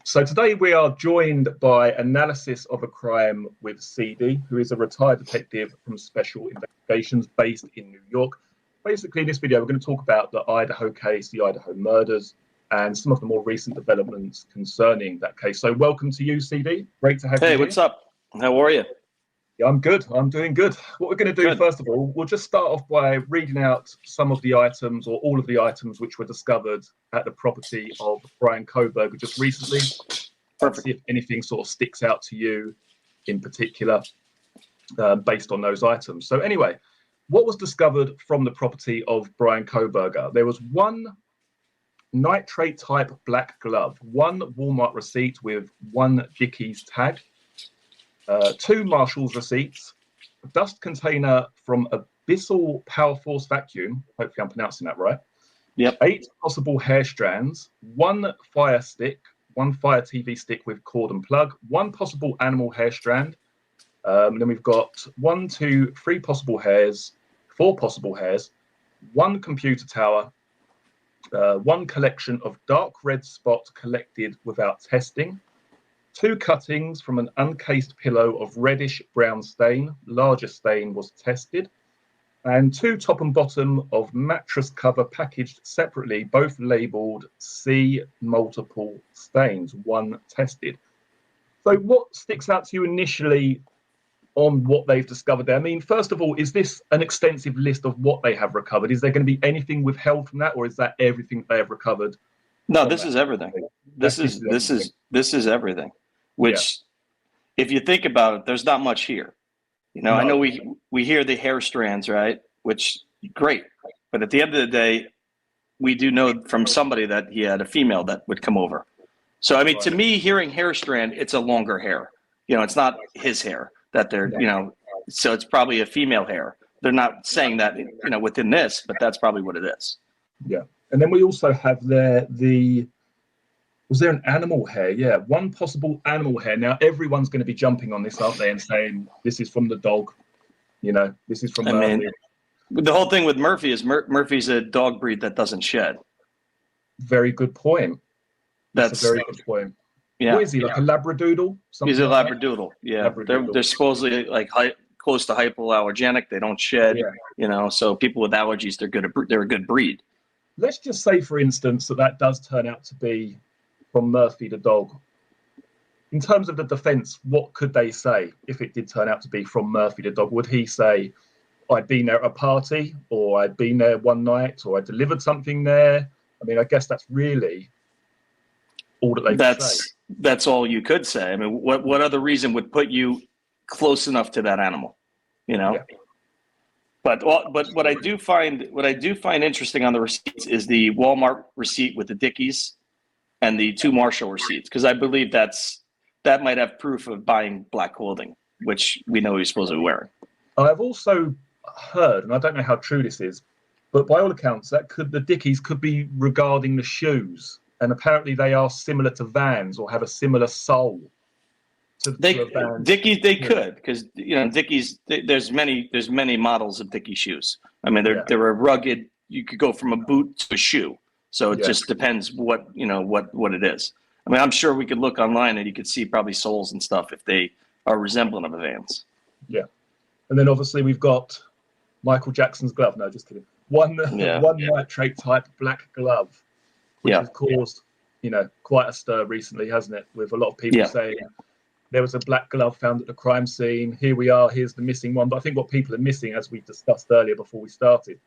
So today we are joined by Analysis of a Crime with CD, who is a retired detective from Special Investigations based in New York. Basically, in this video, we're going to talk about the Idaho case, the Idaho murders, and some of the more recent developments concerning that case. So welcome to you, CD. Great to have you here. Hey, what's up? How are you? Yeah, I'm good. I'm doing good. What we're going to do, first of all, we'll just start off by reading out some of the items or all of the items which were discovered at the property of Bryan Kohberger just recently. Perfect. See if anything sort of sticks out to you in particular based on those items. So anyway, what was discovered from the property of Bryan Kohberger? There was one nitrate type black glove, one Walmart receipt with one Dickies tag, two Marshall's receipts, a dust container from Abyssal Power Force vacuum, hopefully I'm pronouncing that right. Yep. 8 possible hair strands, one fire stick, one fire TV stick with cord and plug, one possible animal hair strand. Then we've got 1, 2, 3 possible hairs, 4 possible hairs, one computer tower, one collection of dark red spot collected without testing, 2 cuttings from an uncased pillow of reddish brown stain, larger stain was tested, and 2 top and bottom of mattress cover packaged separately, both labelled C multiple stains, 1 tested. So what sticks out to you initially on what they've discovered there? I mean, first of all, is this an extensive list of what they have recovered? Is there going to be anything withheld from that, or is that everything they have recovered? No, this is everything. This is everything. Which, if you think about it, there's not much here. You know, I know we hear the hair strands, right? Which great, but at the end of the day, we do know from somebody that he had a female that would come over. So I mean, to me, hearing hair strand, it's a longer hair. You know, it's not his hair that they're, you know, so it's probably a female hair. They're not saying that, you know, within this, but that's probably what it is. Yeah, and then we also have there was there an animal hair? Yeah, one possible animal hair. Now, everyone's going to be jumping on this, aren't they, and saying, this is from the dog, you know, this is from Murphy. Mean, the whole thing with Murphy is Murphy's a dog breed that doesn't shed. Very good point. That's a very good point. Yeah. What is he, like a Labradoodle? He's a Labradoodle, yeah. Labradoodle. They're supposedly like close to hypoallergenic. They don't shed, you know, so people with allergies, they're a good breed. Let's just say, for instance, that does turn out to be from Murphy the dog. In terms of the defense, what could they say if it did turn out to be from Murphy the dog? Would he say, I'd been there at a party, or I'd been there one night, or I delivered something there? I mean, I guess that's really all that they could say. That's all you could say. I mean, what other reason would put you close enough to that animal, you know? Yeah. But what I do find interesting on the receipts is the Walmart receipt with the Dickies and the 2 Marshall receipts, because I believe that might have proof of buying black clothing, which we know he's supposed to be wearing. I've also heard, and I don't know how true this is, but by all accounts, the Dickies could be regarding the shoes, and apparently they are similar to Vans or have a similar sole. Dickies, they could, because you know Dickies. There's many models of Dickie shoes. I mean, they're a rugged. You could go from a boot to a shoe. So it just depends what it is. I mean, I'm sure we could look online and you could see probably soles and stuff if they are resemblant of a Vans. Yeah. And then obviously we've got Michael Jackson's glove. No, just kidding. One nitrate type black glove, which has caused, you know, quite a stir recently, hasn't it? With a lot of people saying there was a black glove found at the crime scene. Here we are. Here's the missing one. But I think what people are missing, as we discussed earlier before we started,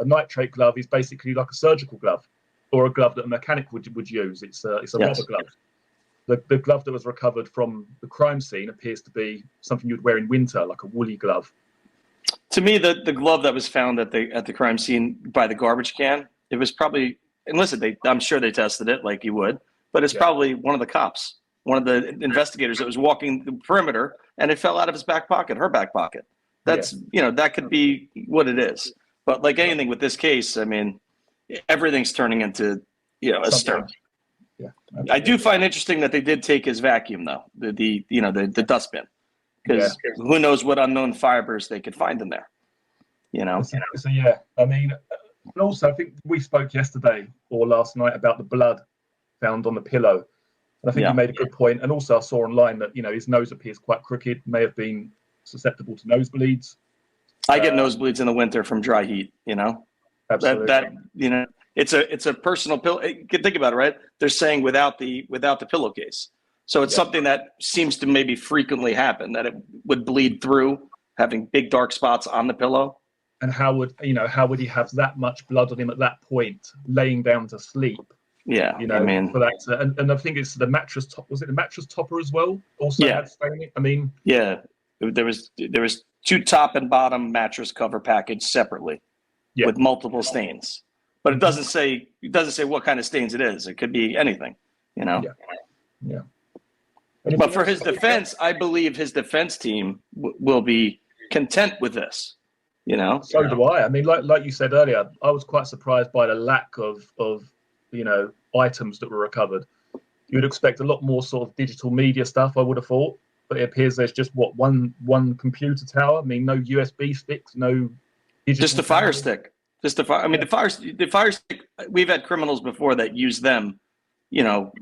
a nitrate glove is basically like a surgical glove, or a glove that a mechanic would use. It's a rubber glove. The glove that was recovered from the crime scene appears to be something you'd wear in winter, like a woolly glove. To me, the glove that was found at the crime scene by the garbage can, it was probably, and listen, I'm sure they tested it like you would, but it's probably one of the cops, one of the investigators that was walking the perimeter, and it fell out of his back pocket, her back pocket. That's, you know, that could be what it is. But like anything with this case, I mean, everything's turning into, you know, a stir. Yeah, I do find interesting that they did take his vacuum, though, the dustbin, because who knows what unknown fibers they could find in there, you know. So I mean, and also I think we spoke yesterday or last night about the blood found on the pillow. And I think you made a good point. And also I saw online that, his nose appears quite crooked, may have been susceptible to nosebleeds. I get nosebleeds in the winter from dry heat, Absolutely. That it's a personal pill. You can think about it, right? They're saying without the pillowcase. So it's something that seems to maybe frequently happen, that it would bleed through, having big dark spots on the pillow. And how would he have that much blood on him at that point, laying down to sleep? Yeah, for that, and I think it's the mattress top. Was it the mattress topper as well? Also had staining. There was 2 top and bottom mattress cover packaged separately, with multiple stains. But it doesn't say what kind of stains it is. It could be anything, Yeah. But for his defense, I believe his defense team will be content with this. So do I. I mean, like you said earlier, I was quite surprised by the lack of items that were recovered. You would expect a lot more sort of digital media stuff, I would have thought, but it appears there's just one computer tower. I mean, no USB sticks, no digital. Just a Fire Stick. The Fire Stick. We've had criminals before that use them, to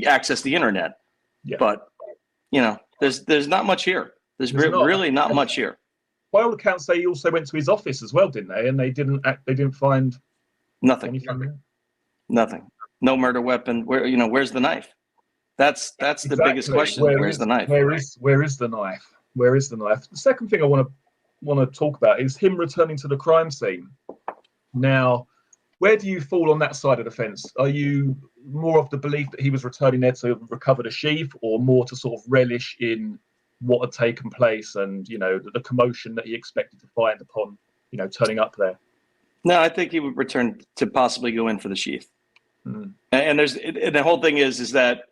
access the internet. Yeah. But there's not much here. There's really not much here. By all accounts, they also went to his office as well, didn't they? And they didn't find nothing. Anything there? Nothing. No murder weapon. Where's the knife? That's the biggest question. Where's the knife? Where is the knife? Where is the knife? The second thing I want to talk about is him returning to the crime scene. Now, where do you fall on that side of the fence? Are you more of the belief that he was returning there to recover the sheath, or more to sort of relish in what had taken place and the commotion that he expected to find upon turning up there? No, I think he would return to possibly go in for the sheath. And the whole thing is that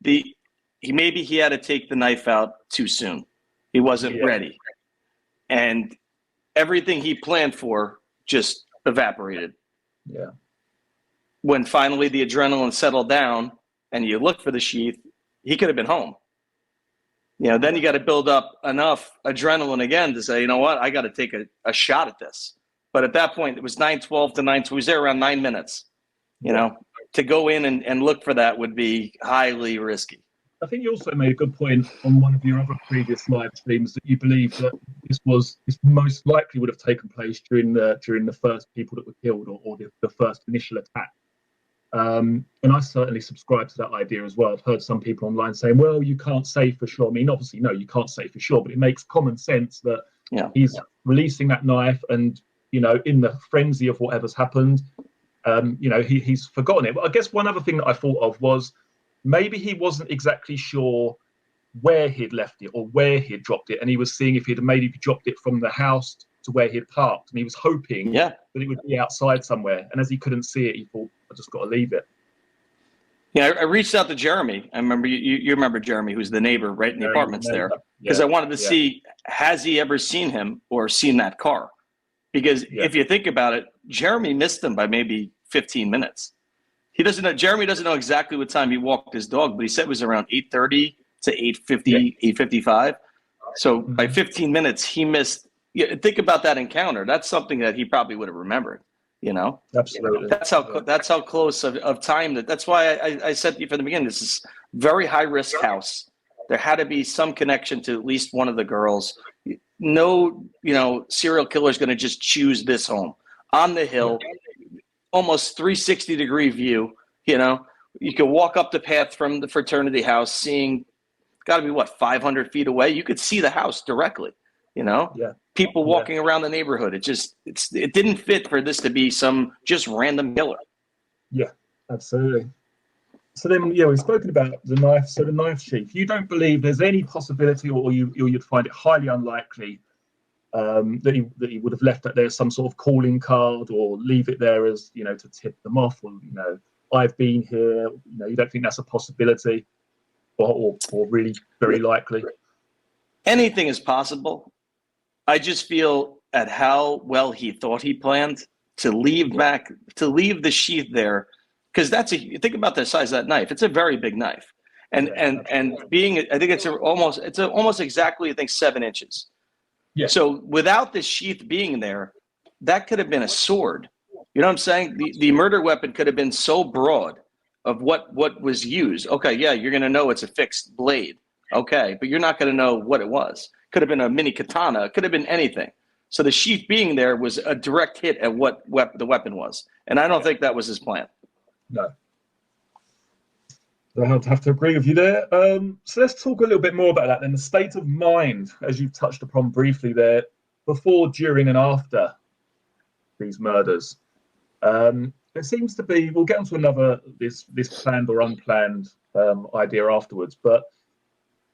he had to take the knife out too soon. He wasn't ready, and everything he planned for just evaporated. Yeah. When finally the adrenaline settled down and you look for the sheath, he could have been home. Then you got to build up enough adrenaline again to say, what, I got to take a shot at this. But at that point, it was 9:12 to 9. So he was there around 9 minutes. To go in and look for that would be highly risky. I think you also made a good point on one of your other previous live streams that you believe that this most likely would have taken place during the first people that were killed or the first initial attack. And I certainly subscribe to that idea as well. I've heard some people online saying, well, you can't say for sure. I mean, obviously, no, you can't say for sure, but it makes common sense that he's releasing that knife and, in the frenzy of whatever's happened, he's forgotten it. But I guess one other thing that I thought of was maybe he wasn't exactly sure where he'd left it or where he'd dropped it. And he was seeing if he'd maybe dropped it from the house to where he'd parked. And he was hoping that it would be outside somewhere. And as he couldn't see it, he thought, I just got to leave it. Yeah, I reached out to Jeremy. I remember you remember Jeremy, who's the neighbor right in the apartments there. Because I wanted to see, has he ever seen him or seen that car? Because if you think about it, Jeremy missed him by maybe 15 minutes. He doesn't know. Jeremy doesn't know exactly what time he walked his dog, but he said it was around 8:30 to 8:50, 8:55. So by 15 minutes, he missed. Think about that encounter. That's something that he probably would have remembered. Absolutely. That's how close of time that's why I said to you from the beginning. This is very high risk house. There had to be some connection to at least one of the girls. No, serial killer is going to just choose this home on the hill. Almost 360-degree view, you could walk up the path from the fraternity house, seeing, got to be 500 feet away. You could see the house directly, people walking around the neighborhood. It didn't fit for this to be some just random killer. Yeah, absolutely. So then, we've spoken about the knife. So the knife sheath, you don't believe there's any possibility, or you'd find it highly unlikely that he would have left that there some sort of calling card or leave it there as to tip them off, or I've been here. You don't think that's a possibility, or really very likely? Anything is possible. I just feel at how well he thought he planned to leave the sheath there, because think about the size of that knife. It's a very big knife, and being, I think it's almost exactly, I think, 7 inches. Yeah. So without the sheath being there, that could have been a sword. You know what I'm saying? The murder weapon could have been so broad what was used. Okay, yeah, you're going to know it's a fixed blade. Okay, but you're not going to know what it was. Could have been a mini katana. It could have been anything. So the sheath being there was a direct hit at what the weapon was. And I don't think that was his plan. No. I have to agree with you there. So let's talk a little bit more about that then. The state of mind, as you've touched upon briefly there, before, during, and after these murders. There seems to be, we'll get onto another, this planned or unplanned idea afterwards, but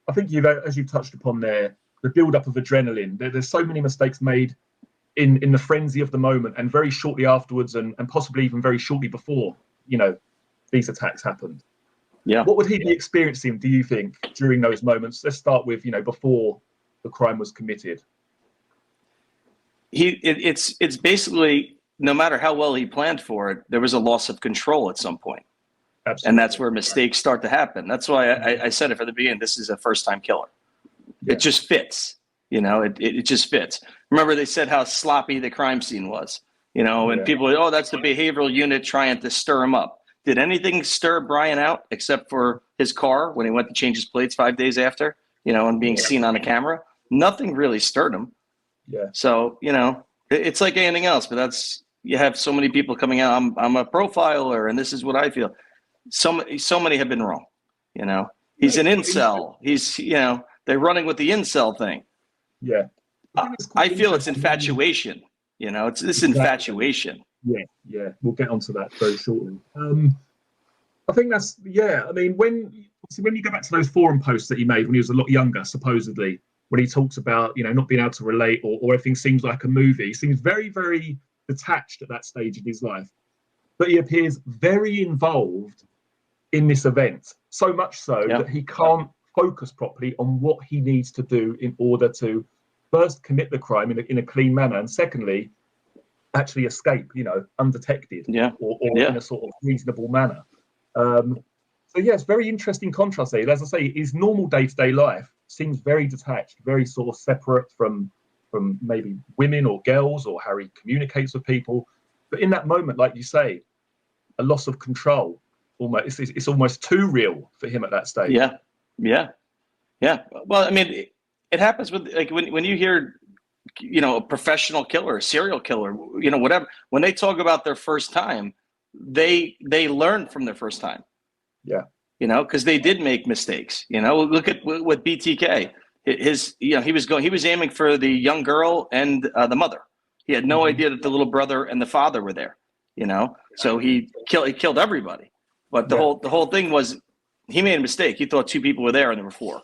I think as you've touched upon there, the build-up of adrenaline, there's so many mistakes made in the frenzy of the moment and very shortly afterwards and possibly even very shortly before, these attacks happened. Yeah. What would he be experiencing, do you think, during those moments? Let's start with, before the crime was committed. It's basically, no matter how well he planned for it, there was a loss of control at some point. Absolutely. And that's where mistakes start to happen. That's why I said it from the beginning, this is a first-time killer. Yeah. It just fits, it just fits. Remember they said how sloppy the crime scene was, and people, that's the behavioral unit trying to stir him up. Did anything stir Bryan out except for his car when he went to change his plates 5 days after, and being seen on a camera? Nothing really stirred him. Yeah. So, it's like anything else, but you have so many people coming out. I'm a profiler and this is what I feel. So many have been wrong, He's an incel. He's, they're running with the incel thing. Yeah. I feel it's infatuation, it's this infatuation. Yeah. We'll get onto that very shortly. I think that's, I mean, when you go back to those forum posts that he made when he was a lot younger, supposedly, when he talks about, not being able to relate or everything seems like a movie, he seems very, very detached at that stage in his life. But he appears very involved in this event, so much so that he can't focus properly on what he needs to do in order to first commit the crime in a clean manner, and secondly, actually escape, undetected or in a sort of reasonable manner. So it's very interesting contrast there. As I say, his normal day-to-day life seems very detached, very sort of separate from maybe women or girls or how he communicates with people. But in that moment, like you say, a loss of control, almost it's almost too real for him at that stage. Yeah. Well, I mean, it happens with like when you hear, a professional killer, a serial killer, whatever. When they talk about their first time, they learn from their first time. Yeah. Because they did make mistakes. Look at what BTK. He was aiming for the young girl and the mother. He had no idea that the little brother and the father were there. So he killed everybody. But the whole thing was he made a mistake. He thought 2 people were there and there were 4.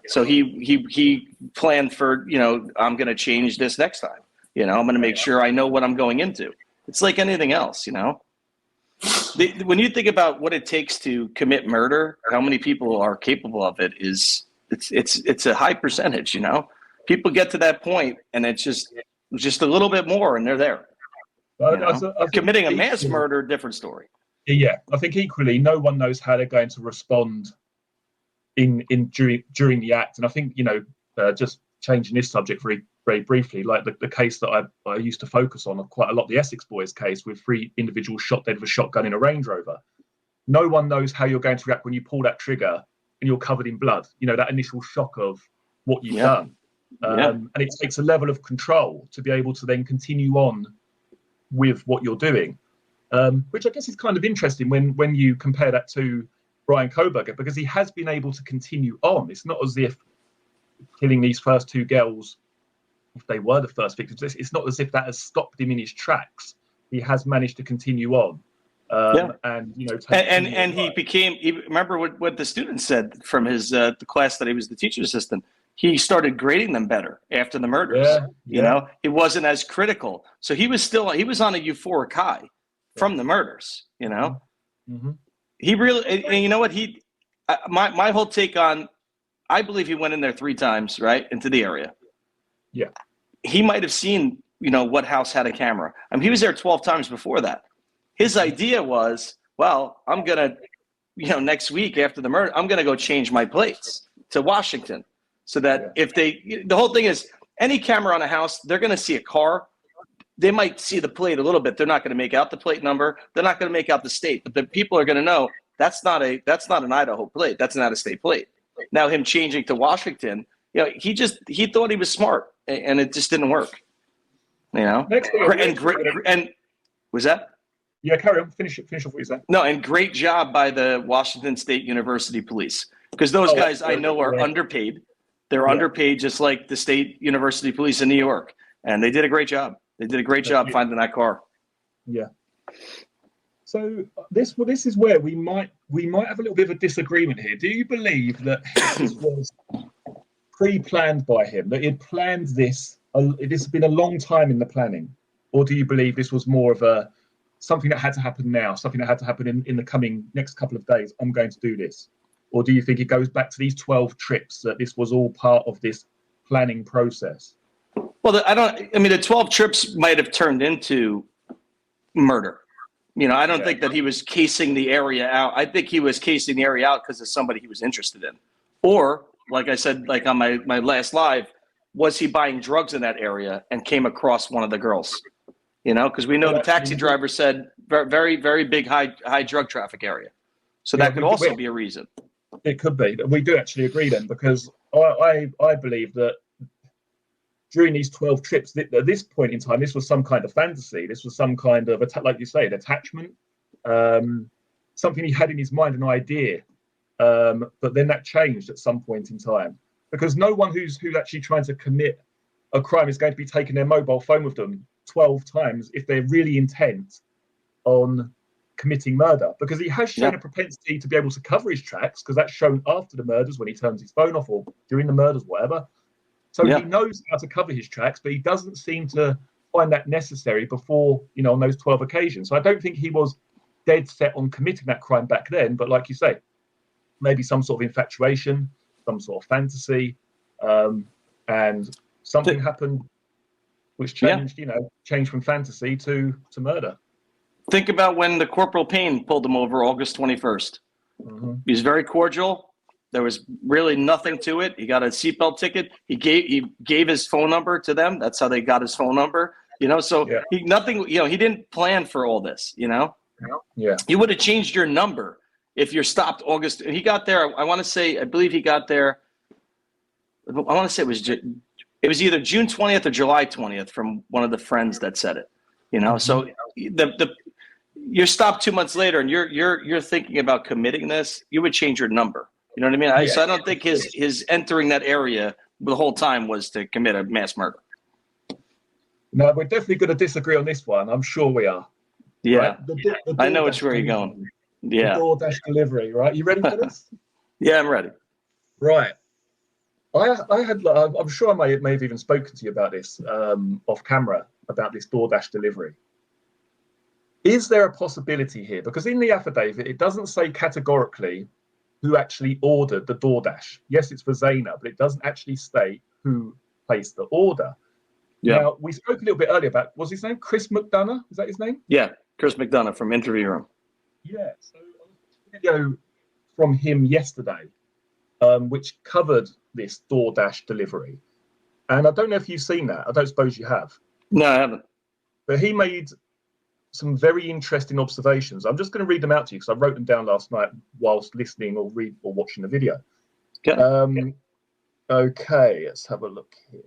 So he planned for, I'm going to change this next time. I'm going to make sure I know what I'm going into. It's like anything else, When you think about what it takes to commit murder, how many people are capable of it it's a high percentage, People get to that point and it's just a little bit more and they're there. Committing a mass murder, different story. Yeah, I think equally, no one knows how they're going to respond during the act. And I think, just changing this subject very, very briefly, like the case that I used to focus on quite a lot, the Essex Boys case with 3 individuals shot dead with a shotgun in a Range Rover. No one knows how you're going to react when you pull that trigger and you're covered in blood, that initial shock of what you've done. And it takes a level of control to be able to then continue on with what you're doing, which I guess is kind of interesting when you compare that to Bryan Kohberger, because he has been able to continue on. It's not as if killing these first 2 girls, if they were the first victims, it's not as if that has stopped him in his tracks. He has managed to continue on. And he became, remember what the students said from his the class that he was the teacher assistant. He started grading them better after the murders. He wasn't as critical. So he was on a euphoric high from the murders, Mm-hmm. He really, and you know what, my whole take on, I believe he went in there 3 times, right, into the area. Yeah. He might have seen, what house had a camera. I mean, he was there 12 times before that. His idea was, well, I'm going to, next week after the murder, I'm going to go change my plates to Washington so that if the whole thing is any camera on a house, they're going to see a car they might see the plate a little bit. They're not going to make out the plate number. They're not going to make out the state, but the people are going to know that's not an Idaho plate. That's an out-of-state plate. Now him changing to Washington, he thought he was smart, and it just didn't work. Next thing, and was that? Yeah, carry on. Finish off what you said. No, and great job by the Washington State University Police, because those guys I know are underpaid. They're underpaid, just like the State University Police in New York, and they did a great job. They did a great job finding that car. Yeah. So this is where we might have a little bit of a disagreement here. Do you believe that this was pre-planned by him? That he had planned this? This has been a long time in the planning, or do you believe this was more of something that had to happen now, something that had to happen in the coming next couple of days? I'm going to do this, or do you think it goes back to these 12 trips, that this was all part of this planning process? Well, the 12 trips might have turned into murder. I don't think that he was casing the area out. I think he was casing the area out because of somebody he was interested in. Or, like I said, like on my last live, was he buying drugs in that area and came across one of the girls? Because we know the taxi driver said very, very big high drug traffic area. So that could also be a reason. It could be. We do actually agree then, because I believe that during these 12 trips, at this point in time, this was some kind of fantasy. This was some kind of, like you say, an attachment, something he had in his mind, an idea. But then that changed at some point in time, because no one who's actually trying to commit a crime is going to be taking their mobile phone with them 12 times if they're really intent on committing murder, because he has shown a propensity to be able to cover his tracks, because that's shown after the murders when he turns his phone off, or during the murders, whatever. So he knows how to cover his tracks, but he doesn't seem to find that necessary before, on those 12 occasions. So I don't think he was dead set on committing that crime back then. But like you say, maybe some sort of infatuation, some sort of fantasy, and something happened which changed, changed from fantasy to murder. Think about when the Corporal Payne pulled him over August 21st. Mm-hmm. He was very cordial. There was really nothing to it. He got a seatbelt ticket. He gave his phone number to them. That's how they got his phone number. So he didn't plan for all this. Yeah. You would have changed your number if you're stopped August. He got there. I believe he got there. I want to say it was either June 20th or July 20th from one of the friends that said it. So you're stopped 2 months later, and you're thinking about committing this. You would change your number. You know what I mean? So I don't think his entering that area the whole time was to commit a mass murder. No, we're definitely going to disagree on this one. I'm sure we are. Yeah, right? I know which way you're going. Yeah, the DoorDash delivery, right? You ready for this? Yeah, I'm ready. Right. I'm sure I may have even spoken to you about this off camera, about this DoorDash delivery. Is there a possibility here? Because in the affidavit, it doesn't say categorically who actually ordered the DoorDash. Yes, it's for Zayna, but it doesn't actually state who placed the order. Yeah. Now, we spoke a little bit earlier about, was his name Chris McDonough? Is that his name? Yeah, Chris McDonough from Interview Room. Yeah, so I watched a video from him yesterday, which covered this DoorDash delivery. And I don't know if you've seen that. I don't suppose you have. No, I haven't. But he made some very interesting observations. I'm just going to read them out to you because I wrote them down last night whilst listening or watching the video. Okay, let's have a look here.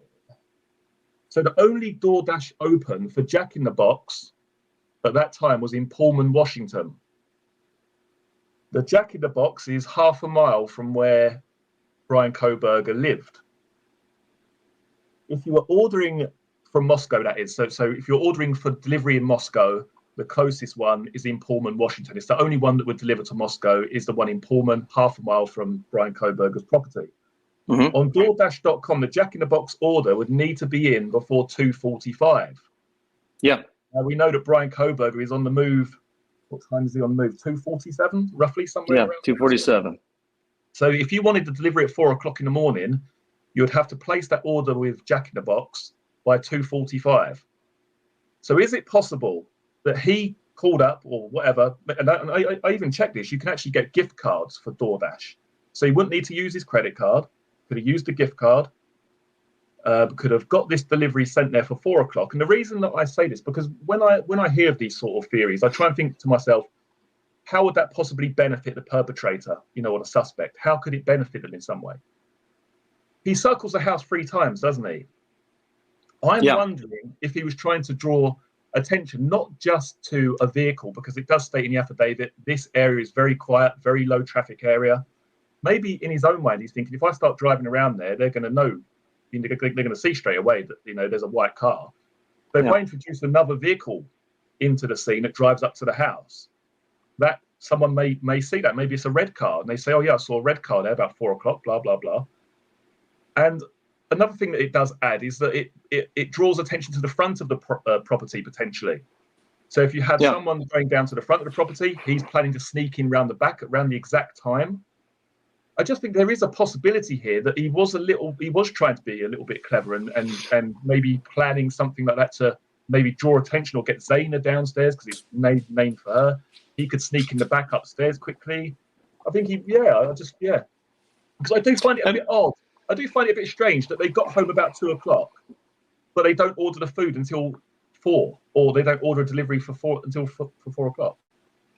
So the only DoorDash open for Jack in the Box at that time was in Pullman, Washington. The Jack in the Box is half a mile from where Bryan Kohberger lived. If you were ordering from Moscow, that is, so if you're ordering for delivery in Moscow, the closest one is in Pullman, Washington. It's the only one that would deliver to Moscow is the one in Pullman, half a mile from Bryan Kohberger's property. Mm-hmm. On DoorDash.com, the Jack in the Box order would need to be in before 2:45. Yeah. Now we know that Bryan Kohberger is on the move. What time is he on the move? 2:47, roughly, somewhere around 2:47. So if you wanted to deliver at 4 o'clock in the morning, you would have to place that order with Jack in the Box by 2:45. So is it possible that he called up or whatever? And I even checked this. You can actually get gift cards for DoorDash. So he wouldn't need to use his credit card. Could have used a gift card. could have got this delivery sent there for 4 o'clock. And the reason that I say this, because when I hear of these sort of theories, I try and think to myself, how would that possibly benefit the perpetrator, or the suspect? How could it benefit them in some way? He circles the house 3 times, doesn't he? I'm wondering if he was trying to draw attention, not just to a vehicle, because it does state in the affidavit, this area is very quiet, very low traffic area. Maybe in his own mind, he's thinking, if I start driving around there, they're going to know, they're going to see straight away that, there's a white car. But if I introduce another vehicle into the scene that drives up to the house, that someone may see that. Maybe it's a red car, and they say, oh yeah, I saw a red car there about 4 o'clock, blah, blah, blah. And another thing that it does add is that it draws attention to the front of the property, potentially. So if you have someone going down to the front of the property, he's planning to sneak in around the back around the exact time. I just think there is a possibility here that he was trying to be a little bit clever and maybe planning something like that to maybe draw attention or get Zaina downstairs because it's named for her. He could sneak in the back upstairs quickly. I think because I do find it a bit odd. I do find it a bit strange that they got home about 2 o'clock, but they don't order the food until 4, or they don't order a delivery for 4 o'clock.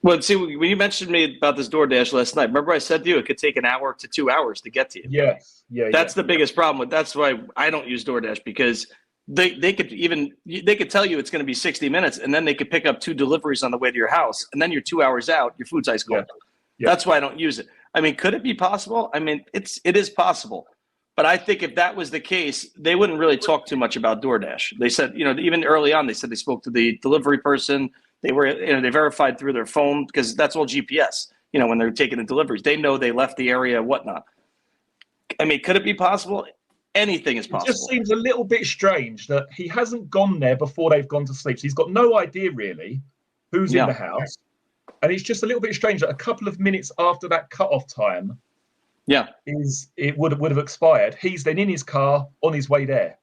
Well, see, when you mentioned me about this DoorDash last night, remember I said to you it could take an hour to 2 hours to get to you. Yes, That's the biggest problem. That's why I don't use DoorDash, because they could tell you it's going to be 60 minutes, and then they could pick up 2 deliveries on the way to your house, and then you're 2 hours out, your food's ice cold. Yeah. That's why I don't use it. I mean, could it be possible? I mean, it is possible. But I think if that was the case, they wouldn't really talk too much about DoorDash. They said, even early on, they said they spoke to the delivery person. They were, they verified through their phone, because that's all GPS. When they're taking the deliveries, they know they left the area, whatnot. I mean, could it be possible? Anything is possible. It just seems a little bit strange that he hasn't gone there before they've gone to sleep. So he's got no idea really who's in the house. And it's just a little bit strange that a couple of minutes after that cutoff time, it would have expired. He's then in his car on his way there,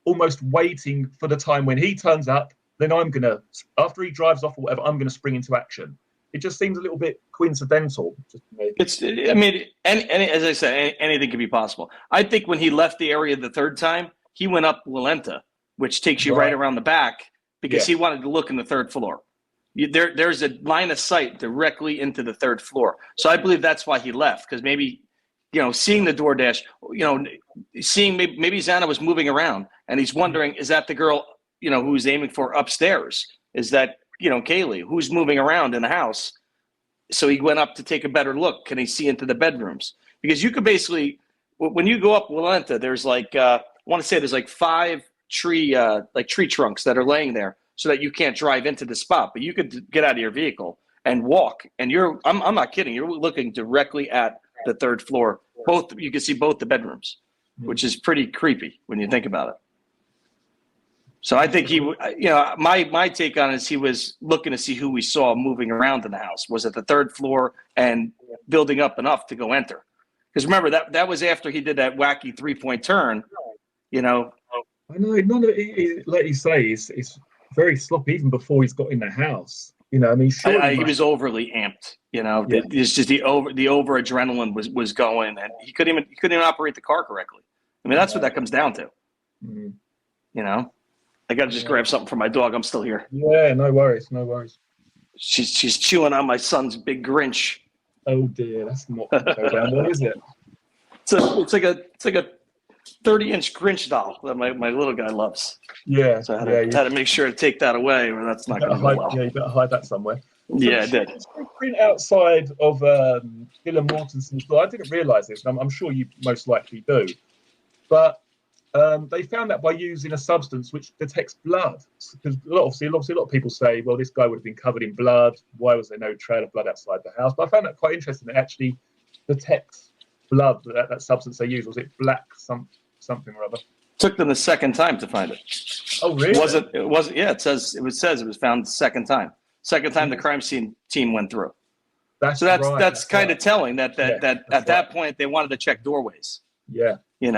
almost waiting for the time when he turns up. Then after he drives off or whatever, I'm gonna spring into action. It just seems a little bit coincidental. As I said, anything could be possible. I think when he left the area the 3rd time, he went up Walenta, which takes you right around the back, because he wanted to look in the 3rd floor. There's a line of sight directly into the 3rd floor. So I believe that's why he left, because maybe, seeing the DoorDash, seeing maybe Xana was moving around, and he's wondering, is that the girl, who's aiming for upstairs? Is that, Kaylee, who's moving around in the house? So he went up to take a better look. Can he see into the bedrooms? Because you could basically, when you go up Walenta, there's I want to say there's 5 tree trunks that are laying there, so that you can't drive into the spot, but you could get out of your vehicle and walk. And I'm not kidding. You're looking directly at the 3rd floor. You can see both the bedrooms, which is pretty creepy when you think about it. So I think my take on it is he was looking to see who we saw moving around in the house. Was it the 3rd floor and building up enough to go enter? Because remember, that was after he did that wacky 3-point turn, I know, none of it, like you say, is very sloppy even before he's got in the house. He was overly amped. It's just the over adrenaline was going, and he couldn't even operate the car correctly. I mean, that's what that comes down to. Mm-hmm. I got to just grab something for my dog. I'm still here. Yeah, no worries. She's chewing on my son's big Grinch. Oh dear, that's not going to go down. What is it? It's like a 30-inch Grinch doll that my little guy loves. Yeah. So I had to make sure to take that away, or that's not going to go well. Yeah, you better hide that somewhere. I did. It's a print outside of Dylan Mortenson's door. I didn't realise this, and I'm sure you most likely do. But they found that by using a substance which detects blood. Because obviously a lot of people say, well, this guy would have been covered in blood. Why was there no trail of blood outside the house? But I found that quite interesting. It actually detects blood. That substance they used, was it black something or other? Took them the 2nd time to find it. Oh, really? It wasn't. Yeah, it says it was found the 2nd time. 2nd time the crime scene team went through. That's kind of telling that at that point they wanted to check doorways. Yeah. And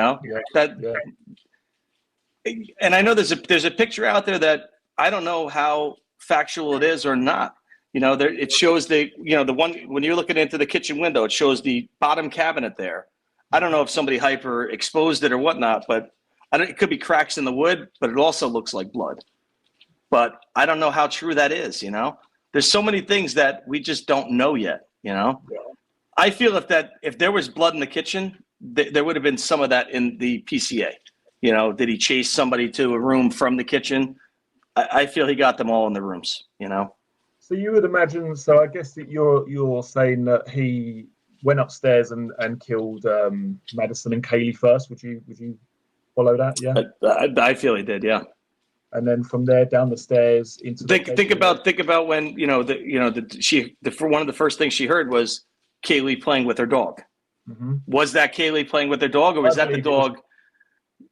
I know there's a picture out there that I don't know how factual it is or not. It shows the one when you're looking into the kitchen window, it shows the bottom cabinet there. I don't know if somebody hyper exposed it or whatnot, but It could be cracks in the wood, but it also looks like blood. But I don't know how true that is, There's so many things that we just don't know yet, Yeah. I feel if there was blood in the kitchen, there would have been some of that in the PCA. Did he chase somebody to a room from the kitchen? I feel he got them all in the rooms, So you would imagine, so I guess that you're saying that he went upstairs and killed Madison and Kaylee first. Would you follow that? Yeah. I feel he did, yeah. And then from there down the stairs into think about when one of the first things she heard was Kaylee playing with her dog. Mm-hmm. Was that Kaylee playing with her dog, or was that the dog?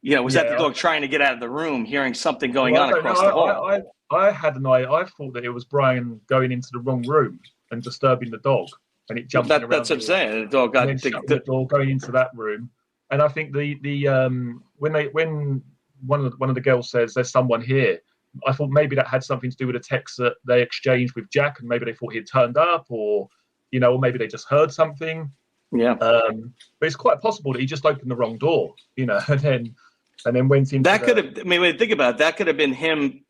That the dog trying to get out of the room, hearing something going on across the hall? I had an idea. I thought that it was Bryan going into the wrong room and disturbing the dog, and it jumped around. That's what I'm saying. The dog got the door going into that room, and I think when one of the girls says there's someone here, I thought maybe that had something to do with a text that they exchanged with Jack, and maybe they thought he'd turned up, or or maybe they just heard something. Yeah. But it's quite possible that he just opened the wrong door, and then went into that. Could have. I mean, when you think about it, that could have been him,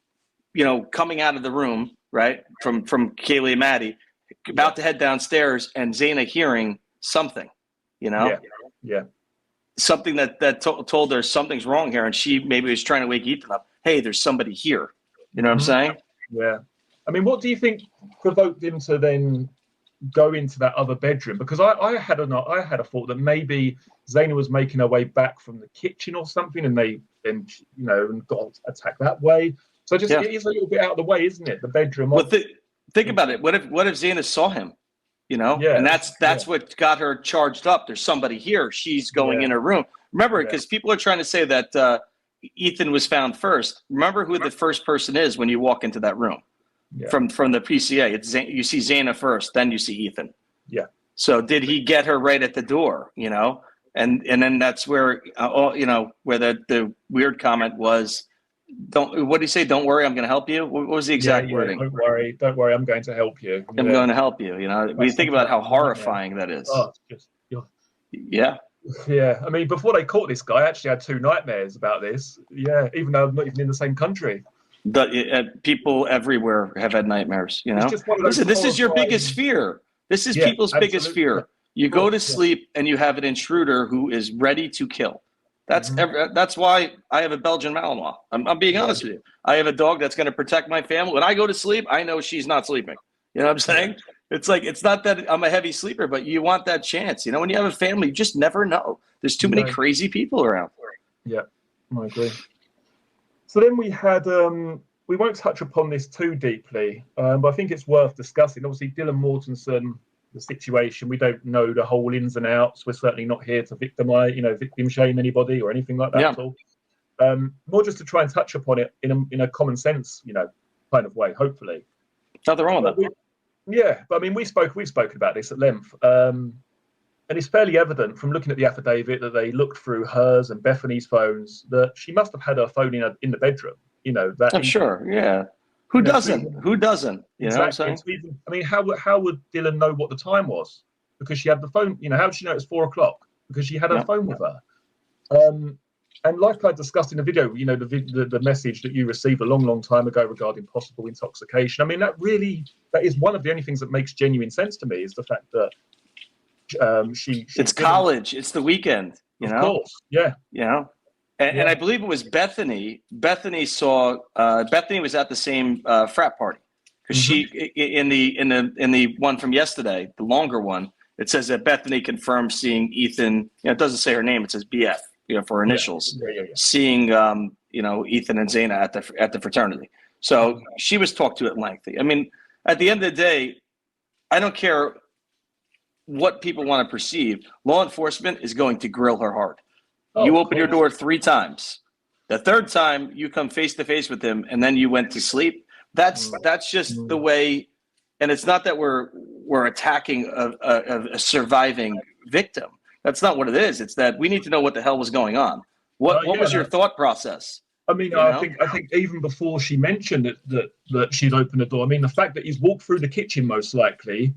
coming out of the room, right, from Kaylee and Maddie, about to head downstairs, and Zaina hearing something, Yeah. Something that told her something's wrong here, and she maybe was trying to wake Ethan up. Hey, there's somebody here. You know what I'm saying? Yeah. I mean, what do you think provoked him to then go into that other bedroom? Because I had a thought that maybe Zaina was making her way back from the kitchen or something, and they then and got attacked that way. So it is a little bit out of the way, isn't it? The bedroom. Well, think about it. What if Zaina saw him? And that's what got her charged up. There's somebody here. She's going in her room. Remember, because people are trying to say that Ethan was found first. Remember who the first person is when you walk into that room from the PCA. It's you see Zaina first, then you see Ethan. Yeah. So did he get her right at the door? And then that's where where the weird comment was. What did he say? Don't worry, I'm going to help you. What was the exact wording? Don't worry, I'm going to help you. I'm going to help you. When you think about how horrifying that is. Oh, it's just, yeah. Yeah. I mean, before they caught this guy, I actually had 2 nightmares about this. Yeah, even though I'm not even in the same country. People everywhere have had nightmares. Listen, this is your biggest fear. This is people's biggest fear. You go to sleep and you have an intruder who is ready to kill. That's why I have a Belgian Malinois. I'm being honest with you. I have a dog that's going to protect my family. When I go to sleep, I know she's not sleeping. You know what I'm saying? It's like, it's not that I'm a heavy sleeper, but you want that chance. When you have a family, you just never know. There's too many crazy people around. Yeah, I agree. So then we had, we won't touch upon this too deeply, but I think it's worth discussing. Obviously, Dylan Mortensen, the situation, we don't know the whole ins and outs. We're certainly not here to victim shame anybody or anything like that at all. More just to try and touch upon it in a common sense, kind of way, hopefully. Nothing wrong with that. But I mean, we've spoken about this at length, and it's fairly evident from looking at the affidavit that they looked through hers and Bethany's phones that she must have had her phone in the bedroom. I'm sure. Yeah. Who doesn't? Who doesn't? You know what I'm saying? I mean, how would Dylan know what the time was? Because she had the phone. How did she know it was 4:00? Because she had her phone with her. And like I discussed in the video, the message that you received a long time ago regarding possible intoxication. I mean, that is one of the only things that makes genuine sense to me, is the fact that it's college. It's the weekend. Of course, yeah. And I believe it was Bethany. Bethany saw. Bethany was at the same frat party, because she in the one from yesterday, the longer one. It says that Bethany confirmed seeing Ethan. It doesn't say her name. It says BF. For initials. Seeing Ethan and Zaina at the fraternity. So she was talked to at length. I mean, at the end of the day, I don't care what people want to perceive. Law enforcement is going to grill her hard. You open your door 3 times. The 3rd time you come face to face with him, and then you went to sleep. That's just the way. And it's not that we're attacking a surviving victim. That's not what it is. It's that we need to know what the hell was going on. What was your thought process? I mean, I think even before she mentioned that she'd opened the door. I mean, the fact that he's walked through the kitchen, most likely,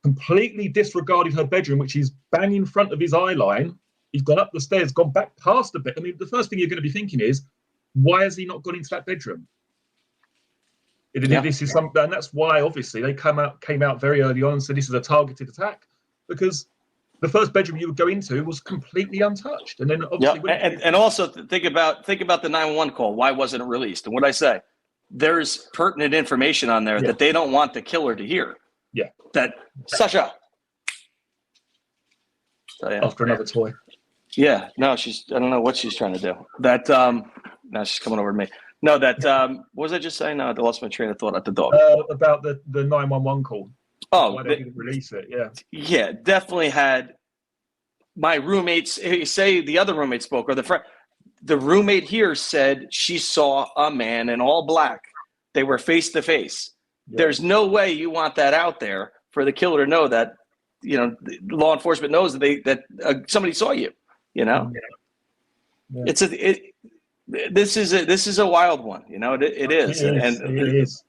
completely disregarded her bedroom, which is bang in front of his eye line. He's gone up the stairs, gone back past the bed. I mean, the first thing you're going to be thinking is, why has he not gone into that bedroom? This is something, and that's why obviously they came out very early on and said this is a targeted attack, because the first bedroom you would go into was completely untouched, and then obviously and also think about the 911 call. Why wasn't it released? And what I say, there's pertinent information on there that they don't want the killer to hear. Yeah, that Sasha. So, after another toy. Yeah, no, I don't know what she's trying to do. That now she's coming over to me. No, what was I just saying? No, I lost my train of thought at the dog. About the 911 call. Oh, why they didn't release it? Yeah. Yeah, definitely had my roommates say the other roommate spoke, or the roommate here said she saw a man in all black. They were face to face. There's no way you want that out there for the killer to know that, law enforcement knows that somebody saw you. This is a wild one. It is. It is.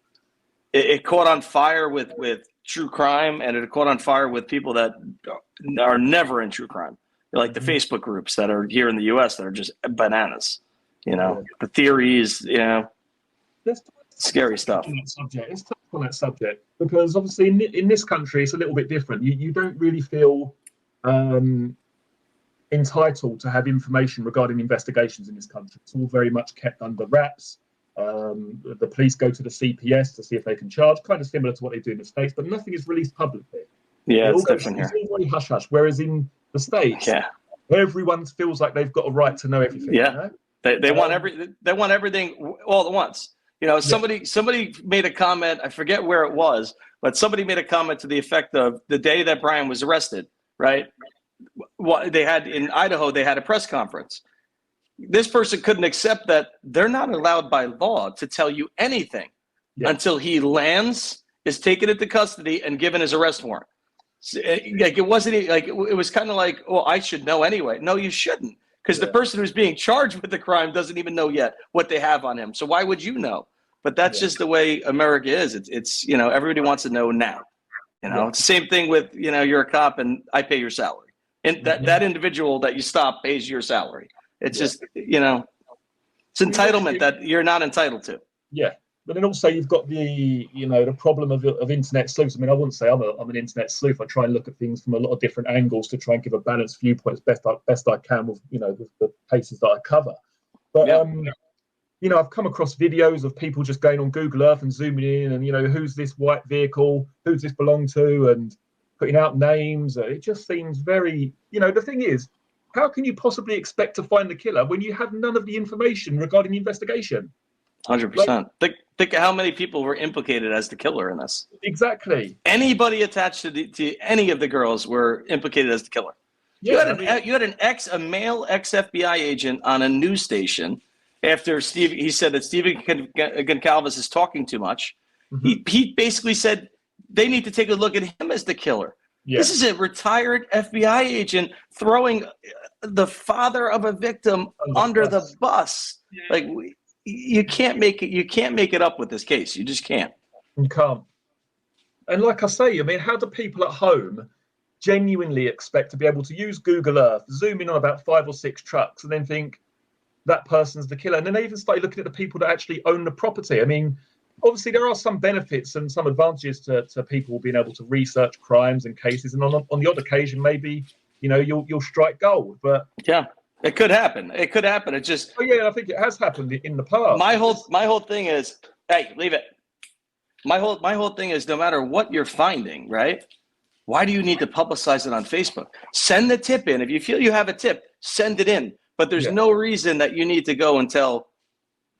It caught on fire with true crime, and it caught on fire with people that are never in true crime, like the Facebook groups that are here in the U.S. that are just bananas. The theories, scary stuff. Let's touch on that subject, because obviously in this country it's a little bit different. You don't really feel entitled to have information regarding investigations in this country. It's all very much kept under wraps. The police go to the CPS to see if they can charge, kind of similar to what they do in the States, but nothing is released publicly. Yeah, it's different here. It's all very hush hush. Whereas in the States, everyone feels like they've got a right to know everything. Yeah, they want everything all at once. Somebody made a comment. I forget where it was, but somebody made a comment to the effect of the day that Bryan was arrested. Right? What they had in Idaho, they had a press conference. This person couldn't accept that they're not allowed by law to tell you anything until he lands, is taken into custody, and given his arrest warrant. It wasn't like it was kind of like, oh, I should know anyway. No, you shouldn't, because the person who's being charged with the crime doesn't even know yet what they have on him. So why would you know? But that's just the way America is. It's everybody wants to know now. It's the same thing with you're a cop and I pay your salary. And that individual that you stop pays your salary. It's just, it's entitlement that you're not entitled to. Yeah. But then also you've got the problem of internet sleuths. I mean, I wouldn't say I'm an internet sleuth. I try and look at things from a lot of different angles to try and give a balanced viewpoint as best I can with, with the cases that I cover. But, I've come across videos of people just going on Google Earth and zooming in and, who's this white vehicle? Who's this belong to? And putting out names. It just seems very, the thing is, how can you possibly expect to find the killer when you have none of the information regarding the investigation? 100%. Think of how many people were implicated as the killer in this. Exactly. Anybody attached to any of the girls were implicated as the killer. Yeah, you had a male ex-FBI agent on a news station after he said that Stephen Goncalves is talking too much. Mm-hmm. He basically said they need to take a look at him as the killer. Yeah. This is a retired FBI agent throwing the father of a victim under the bus. Yeah. Like you can't make it up with this case. You just can't. You can't. And like I say, I mean, how do people at home genuinely expect to be able to use Google Earth, zoom in on about 5 or 6 trucks, and then think that person's the killer? And then they even started looking at the people that actually own the property. I mean, obviously there are some benefits and some advantages to people being able to research crimes and cases, and on the odd occasion maybe you'll strike gold. But yeah, it could happen. It just I think it has happened in the past. My whole thing is, hey, leave it. My whole thing is, no matter what you're finding, right? Why do you need to publicize it on Facebook? Send the tip in. If you feel you have a tip, send it in. But there's no reason that you need to go and tell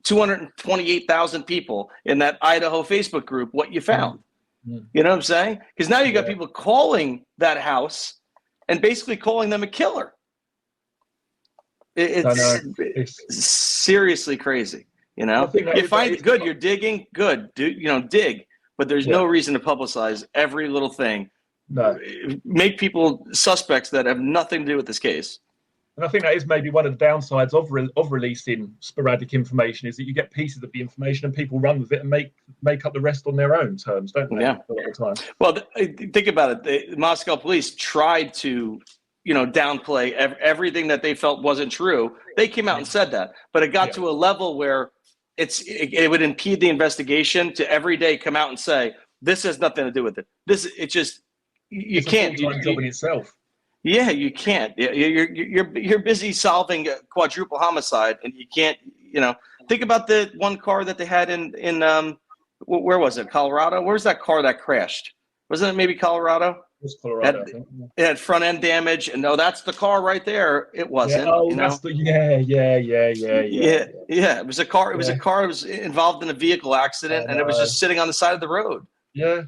228,000 people in that Idaho Facebook group what you found. Mm-hmm. You know what I'm saying? Because now you got people calling that house and basically calling them a killer. It's seriously crazy. You find it good, you're digging, good. Dig. But there's no reason to publicize every little thing. No. Make people suspects that have nothing to do with this case. And I think that is maybe one of the downsides of releasing sporadic information, is that you get pieces of the information and people run with it and make up the rest on their own terms, don't they? Yeah. A lot of the time. Well, think about it. The Moscow police tried to, downplay everything that they felt wasn't true. They came out and said that, but it got to a level where it would impede the investigation to every day come out and say, this has nothing to do with it. You can't. It's a full-time job in itself. Yeah, you can't. You're busy solving a quadruple homicide, and you can't. Think about the one car that they had in where was it? Colorado? Where's that car that crashed? Wasn't it maybe Colorado? It was Colorado, I think. It had front end damage, and no, that's the car right there. It wasn't. That's the Yeah. It was a car. It was a car that was involved in a vehicle accident, and it was just sitting on the side of the road. Yeah,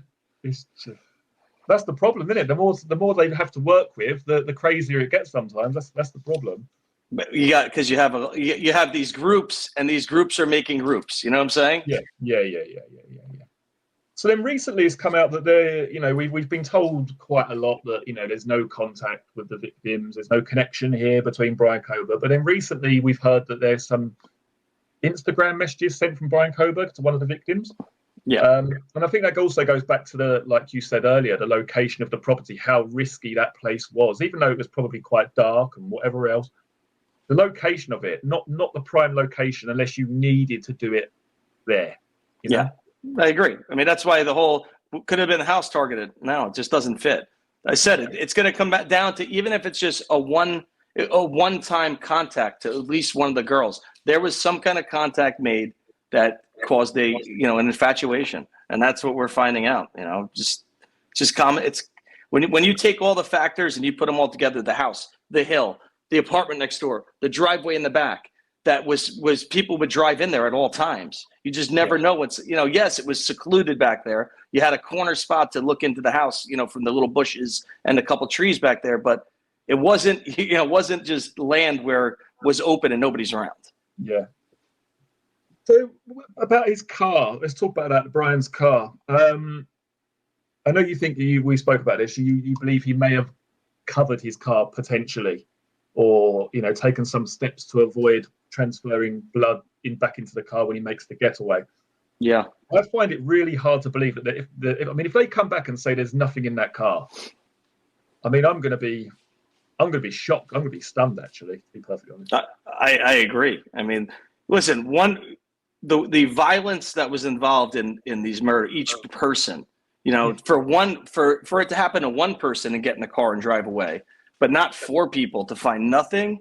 that's the problem, isn't it? The more they have to work with, the crazier it gets sometimes. That's the problem. But because you have these groups, and these groups are making groups. You know what I'm saying? Yeah. So then recently it's come out that we've been told quite a lot that there's no contact with the victims, there's no connection here between Bryan Kohberger. But then recently we've heard that there's some Instagram messages sent from Bryan Kohberger to one of the victims. Yeah. And I think that also goes back to like you said earlier, the location of the property, how risky that place was, even though it was probably quite dark and whatever else. The location of it, not the prime location, unless you needed to do it there. Yeah, I agree. I mean, that's why the whole could have been house targeted. No, it just doesn't fit. I said it's going to come back down to, even if it's just a one-time contact to at least one of the girls, there was some kind of contact made that caused an infatuation, and that's what we're finding out. Just common. It's when you take all the factors and you put them all together: the house, the hill, the apartment next door, the driveway in the back. That was people would drive in there at all times. You just never know what's. Yes, it was secluded back there. You had a corner spot to look into the house, from the little bushes and a couple trees back there, but it wasn't. It wasn't just land where it was open and nobody's around. Yeah. So about his car, let's talk about that. Bryan's car. I know you think we spoke about this. You believe he may have covered his car potentially, or taken some steps to avoid transferring blood back into the car when he makes the getaway. Yeah, I find it really hard to believe that if they come back and say there's nothing in that car, I'm going to be shocked. I'm going to be stunned, actually, to be perfectly honest. I agree. I mean, listen, the violence that was involved in these murders, each person, for it to happen to one person and get in the car and drive away, but not four people to find nothing,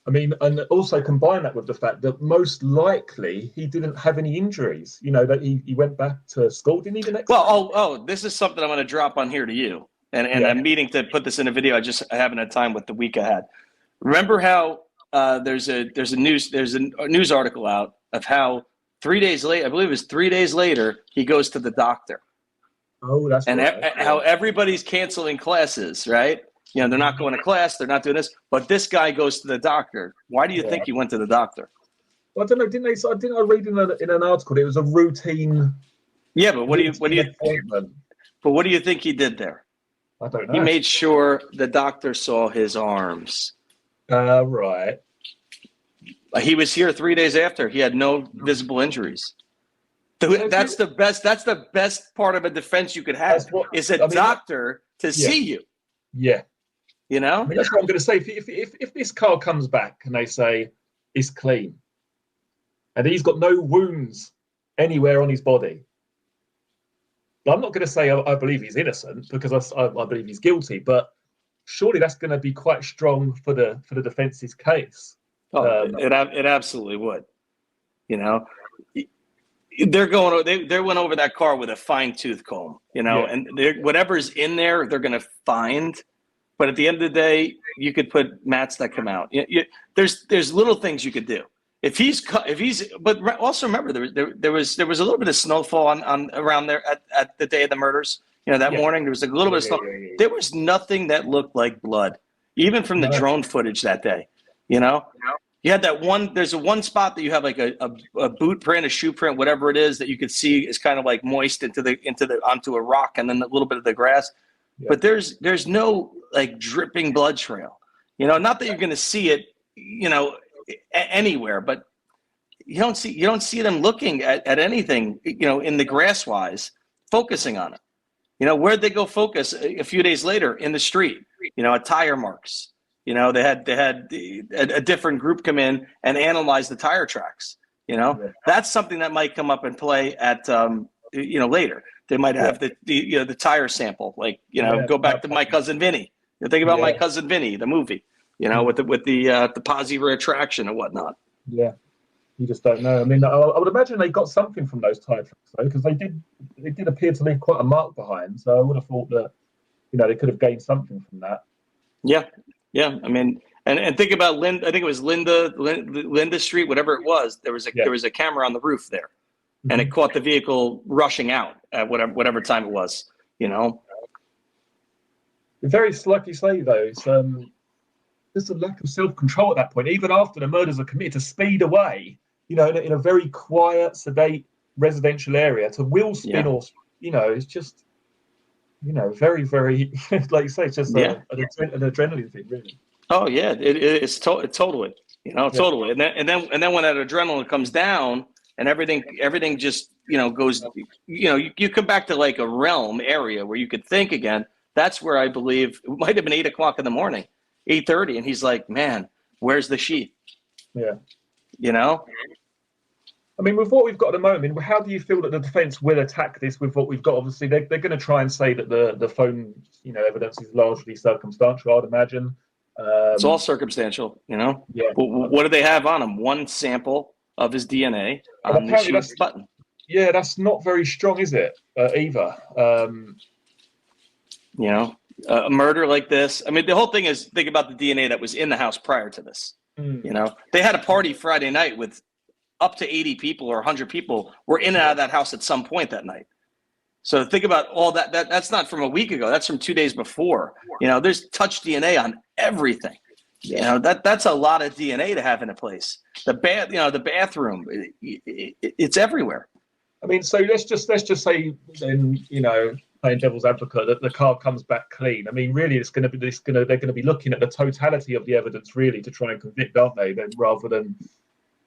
I mean, and also combine that with the fact that most likely he didn't have any injuries, that he went back to school, didn't he, the next day? This is something I'm going to drop on here to you. And I'm meaning to put this in a video. I haven't had time with the week I had. Remember how there's a news article out of how 3 days later, I believe it was 3 days later, he goes to the doctor. Oh, that's right. How everybody's canceling classes, right? They're not going to class, they're not doing this, but this guy goes to the doctor. Why do you think he went to the doctor? Well, I don't know. Didn't I read in an article? It was a routine. Yeah, but what do you think he did there? I don't know. He made sure the doctor saw his arms. Right. He was here 3 days after. He had no visible injuries. That's the best. That's the best part of a defense you could have is a doctor to see you. Yeah. I mean, that's what I'm going to say. If this car comes back and they say it's clean, and he's got no wounds anywhere on his body, I'm not going to say I believe he's innocent, because I believe he's guilty. But surely that's going to be quite strong for the defense's case. It absolutely would. They went over that car with a fine-tooth comb, and whatever's in there, they're going to find. But at the end of the day, you could put mats that come out. There's little things you could do. But also remember, there was a little bit of snowfall on around there at the day of the murders. That morning there was a little bit of snow. There was nothing that looked like blood, even from the drone footage that day. You had that one. There's one spot that you have like a boot print, a shoe print, whatever it is that you could see is kind of like moist onto a rock, and then a little bit of the grass. Yeah. But there's no like dripping blood trail. Not that you're going to see it, anywhere, but you don't see them looking at anything, in the grass wise, focusing on it. You know, where'd they go focus a few days later? In the street, you know, at tire marks. You know, they had a different group come in and analyze the tire tracks. You know, that's something that might come up and play at, you know, later. They might have the tire sample, like, you know, go back to My Cousin Vinny. You think about My Cousin Vinny, the movie, you know, with the positive attraction and whatnot. Yeah, you just don't know. I mean, I would imagine they got something from those tire tracks though, because they did appear to leave quite a mark behind. So I would have thought that, you know, they could have gained something from that. Yeah. Yeah. I mean, and think about I think it was Linda Street, whatever it was. There was a camera on the roof there, and it caught the vehicle rushing out at whatever time it was. You know, very like you say though, it's just a lack of self-control at that point. Even after the murders are committed, to speed away, you know, in a very quiet, sedate residential area, to wheel spin or, you know, it's just, you know, very, very, like you say, it's just an adrenaline thing, really. Oh yeah, it's totally, you know, totally. And then when that adrenaline comes down and everything just, you know, goes, you know, you come back to like a realm area where you could think again. That's where I believe it might have been 8 o'clock in the morning, 8:30, and he's like, "Man, where's the sheet?" Yeah, you know. I mean, with what we've got at the moment, how do you feel that the defence will attack this with what we've got? Obviously, they're going to try and say that the phone, you know, evidence is largely circumstantial, I'd imagine. It's all circumstantial, you know. Yeah. What do they have on him? One sample of his DNA on the sheet button. Yeah, that's not very strong, is it? Either. You know, a murder like this. I mean, the whole thing is, think about the DNA that was in the house prior to this. You know, they had a party Friday night with up to 80 people or 100 people were in and out of that house at some point that night. So think about all that. That's not from a week ago. That's from 2 days before. You know, there's touch DNA on everything. You know, that's a lot of DNA to have in a place. The bathroom, it's everywhere. I mean, so let's just say then, you know, playing devil's advocate, that the car comes back clean. I mean, really, they're going to be looking at the totality of the evidence, really, to try and convict, aren't they? Then rather than,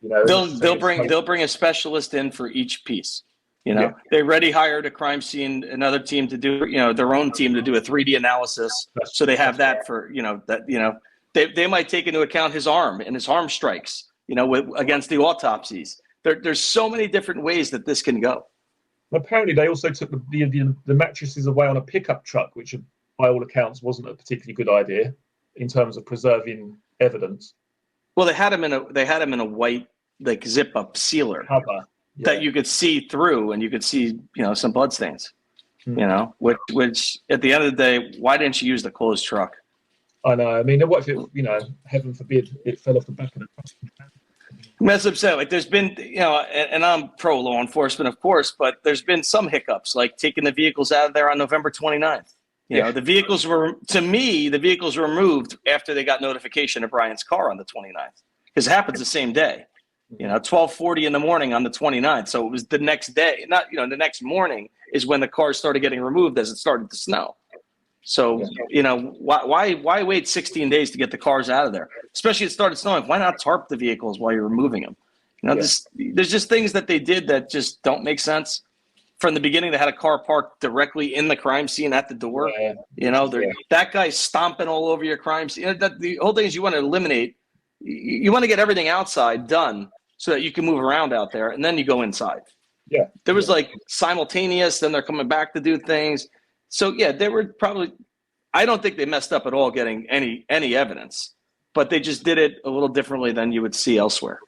you know, they'll bring a specialist in for each piece. You know, they already hired a crime scene, another team to do, you know, their own team to do a 3D analysis. So they have that for, you know, that, you know, they might take into account his arm and his arm strikes, you know, against the autopsies. There's so many different ways that this can go. Apparently, they also took the mattresses away on a pickup truck, which, by all accounts, wasn't a particularly good idea in terms of preserving evidence. Well, they had him in a white, like, zip-up sealer cover that you could see through, and you could see, you know, some bloodstains. You know, which at the end of the day, why didn't you use the closed truck? I know. I mean, what if it, you know, heaven forbid, it fell off the back of the truck? That's upset. Like, there's been, you know, and I'm pro law enforcement, of course, but there's been some hiccups, like taking the vehicles out of there on November 29th. You know, the vehicles were removed after they got notification of Bryan's car on the 29th, because it happens the same day. You know, 12:40 in the morning on the 29th. So it was the next day, not, you know, the next morning is when the cars started getting removed as it started to snow. So, you know, why wait 16 days to get the cars out of there? Especially it started snowing. Why not tarp the vehicles while you're removing them? You know, there's just things that they did that just don't make sense. From the beginning, they had a car parked directly in the crime scene at the door. You know, that guy's stomping all over your crime scene. You know, the whole thing is you want to eliminate, you want to get everything outside done so that you can move around out there, and then you go inside. There was like simultaneous, then they're coming back to do things. So yeah, they were probably, I don't think they messed up at all getting any evidence, but they just did it a little differently than you would see elsewhere.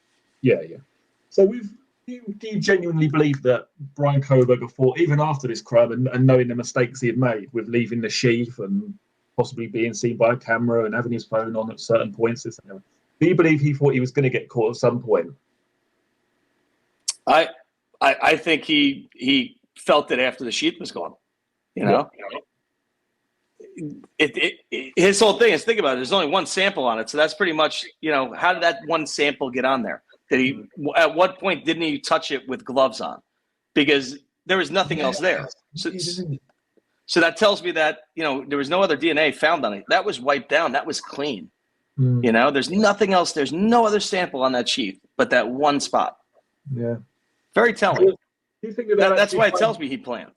So do you genuinely believe that Bryan Kohberger thought, even after this crime and knowing the mistakes he had made with leaving the sheath and possibly being seen by a camera and having his phone on at certain points, do you believe he thought he was going to get caught at some point? I think he felt it after the sheath was gone. You know, his whole thing is, think about it. There's only one sample on it, so that's pretty much, you know, how did that one sample get on there? At what point didn't he touch it with gloves on? Because there was nothing else there. So that tells me that, you know, there was no other DNA found on it. That was wiped down. That was clean. You know, there's nothing else. There's no other sample on that sheath but that one spot. Very telling. Do you think that's why it tells me he planned.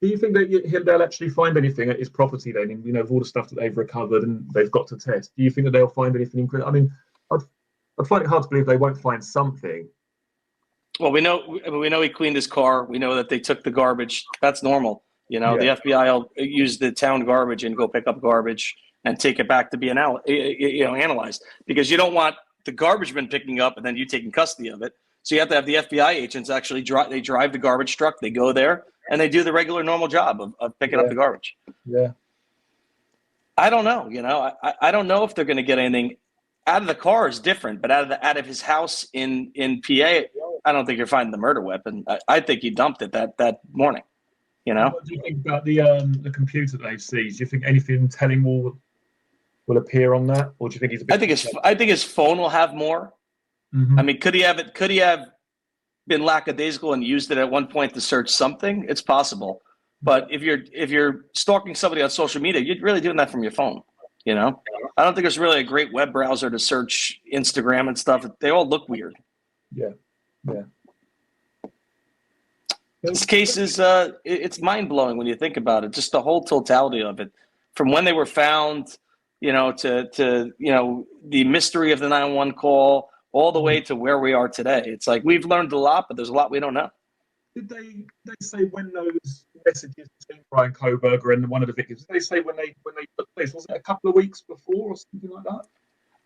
Do Do you think that they'll actually find anything at his property then? Of all the stuff that they've recovered and they've got to test. Do you think that they'll find anything incredible? I mean, I'd find it hard to believe they won't find something. Well, we know he cleaned his car. We know that they took the garbage. That's normal. The FBI will use the town garbage and go pick up garbage and take it back to be analyzed, because you don't want the garbage bin picking up and then you taking custody of it. So you have to have the FBI agents actually drive the garbage truck. They go there and they do the regular normal job of picking up the garbage. Yeah. I don't know. I don't know if they're going to get anything out of the car. Is different, but out of his house in PA, I don't think you're finding the murder weapon. I think he dumped it that morning. What do you think about the computer that they've seized? Do you think anything telling will appear on that, or do you think he's? I think his phone will have more. Mm-hmm. I mean, could he have been lackadaisical and used it at one point to search something? It's possible, but if you're stalking somebody on social media, you're really doing that from your phone. I don't think there's really a great web browser to search Instagram and stuff. They all look weird. Yeah. This case is it's mind blowing when you think about it. Just the whole totality of it, from when they were found, to the mystery of the 911 call, all the way to where we are today. It's like we've learned a lot, but there's a lot we don't know. Did they say when those messages between Bryan Kohberger and one of the victims? Did they say when they took place? Was it a couple of weeks before or something like that?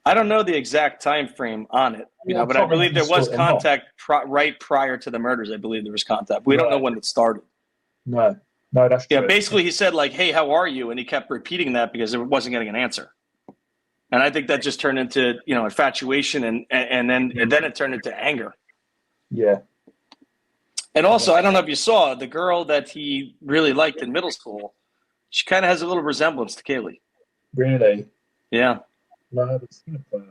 I don't know the exact time frame on it, but I believe there was contact right prior to the murders. I believe there was contact. We don't know when it started. No, that's true. Yeah, basically he said like, "Hey, how are you?" And he kept repeating that because it wasn't getting an answer. And I think that just turned into infatuation, and then it turned into anger. Yeah. And also, I don't know if you saw the girl that he really liked in middle school. She kind of has a little resemblance to Kaylee. Really? Yeah.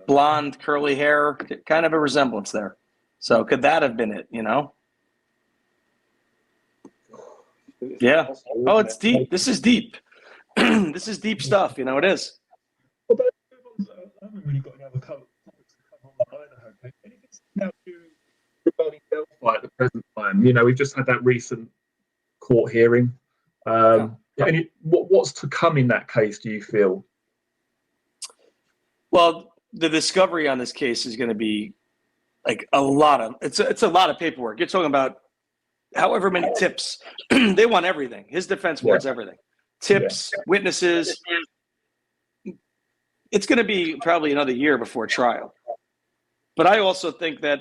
Blonde, curly hair, kind of a resemblance there. So could that have been it? Yeah. Oh, it's deep. This is deep. This is deep stuff. It is. When you got another topics to cover on the Idaho case, anything now regarding Delphi at the present time? We've just had that recent court hearing. What's to come in that case, do you feel? Well, the discovery on this case is going to be like a lot of it's a lot of paperwork. You're talking about however many tips. They want everything. His defense wants everything. Tips, witnesses. It's going to be probably another year before trial. But I also think that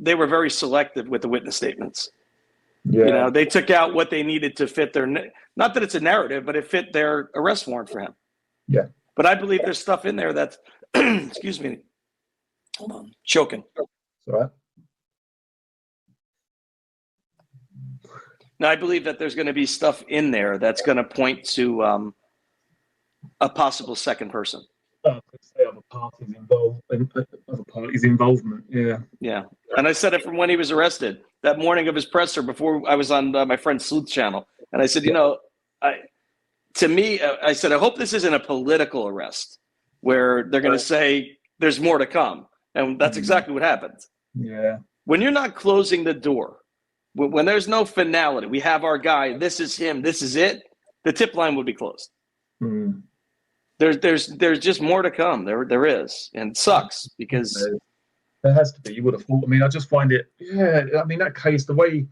they were very selective with the witness statements. Yeah. They took out what they needed to fit their, not that it's a narrative, but it fit their arrest warrant for him. Yeah. But I believe there's stuff in there that's, excuse me, hold on, choking. All right. Now, I believe that there's going to be stuff in there that's going to point to a possible second person. Other parties' involvement. Yeah. Yeah. And I said it from when he was arrested, that morning of his presser, before I was on my friend Sleuth channel. And I said, I said, I hope this isn't a political arrest where they're going to say there's more to come. And that's exactly what happened. Yeah. When you're not closing the door, when there's no finality, we have our guy, this is him, this is it, the tip line would be closed. Mm. There's just more to come. There is, and it sucks because there has to be. You would have thought. I mean, I just find it. Yeah, I mean that case, the way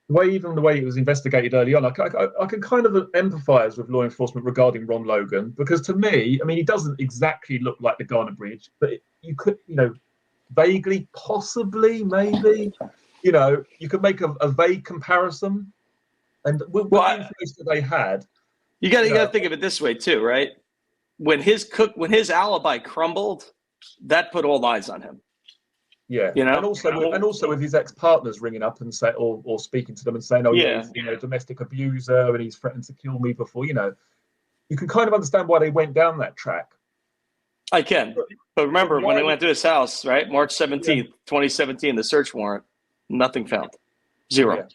it was investigated early on, I can kind of empathise with law enforcement regarding Ron Logan, because to me, I mean, he doesn't exactly look like the Ghana Bridge, but you could, vaguely, possibly, maybe, you could make a vague comparison, and with the information that they had. You got to think of it this way too, right? When his alibi crumbled, that put all eyes on him. Yeah, and also with his ex-partners ringing up and say, or speaking to them and saying, he's domestic abuser and he's threatened to kill me before. You can kind of understand why they went down that track. I can, but remember when they went to his house, right? March 17th, 2017, the search warrant, nothing found, zero.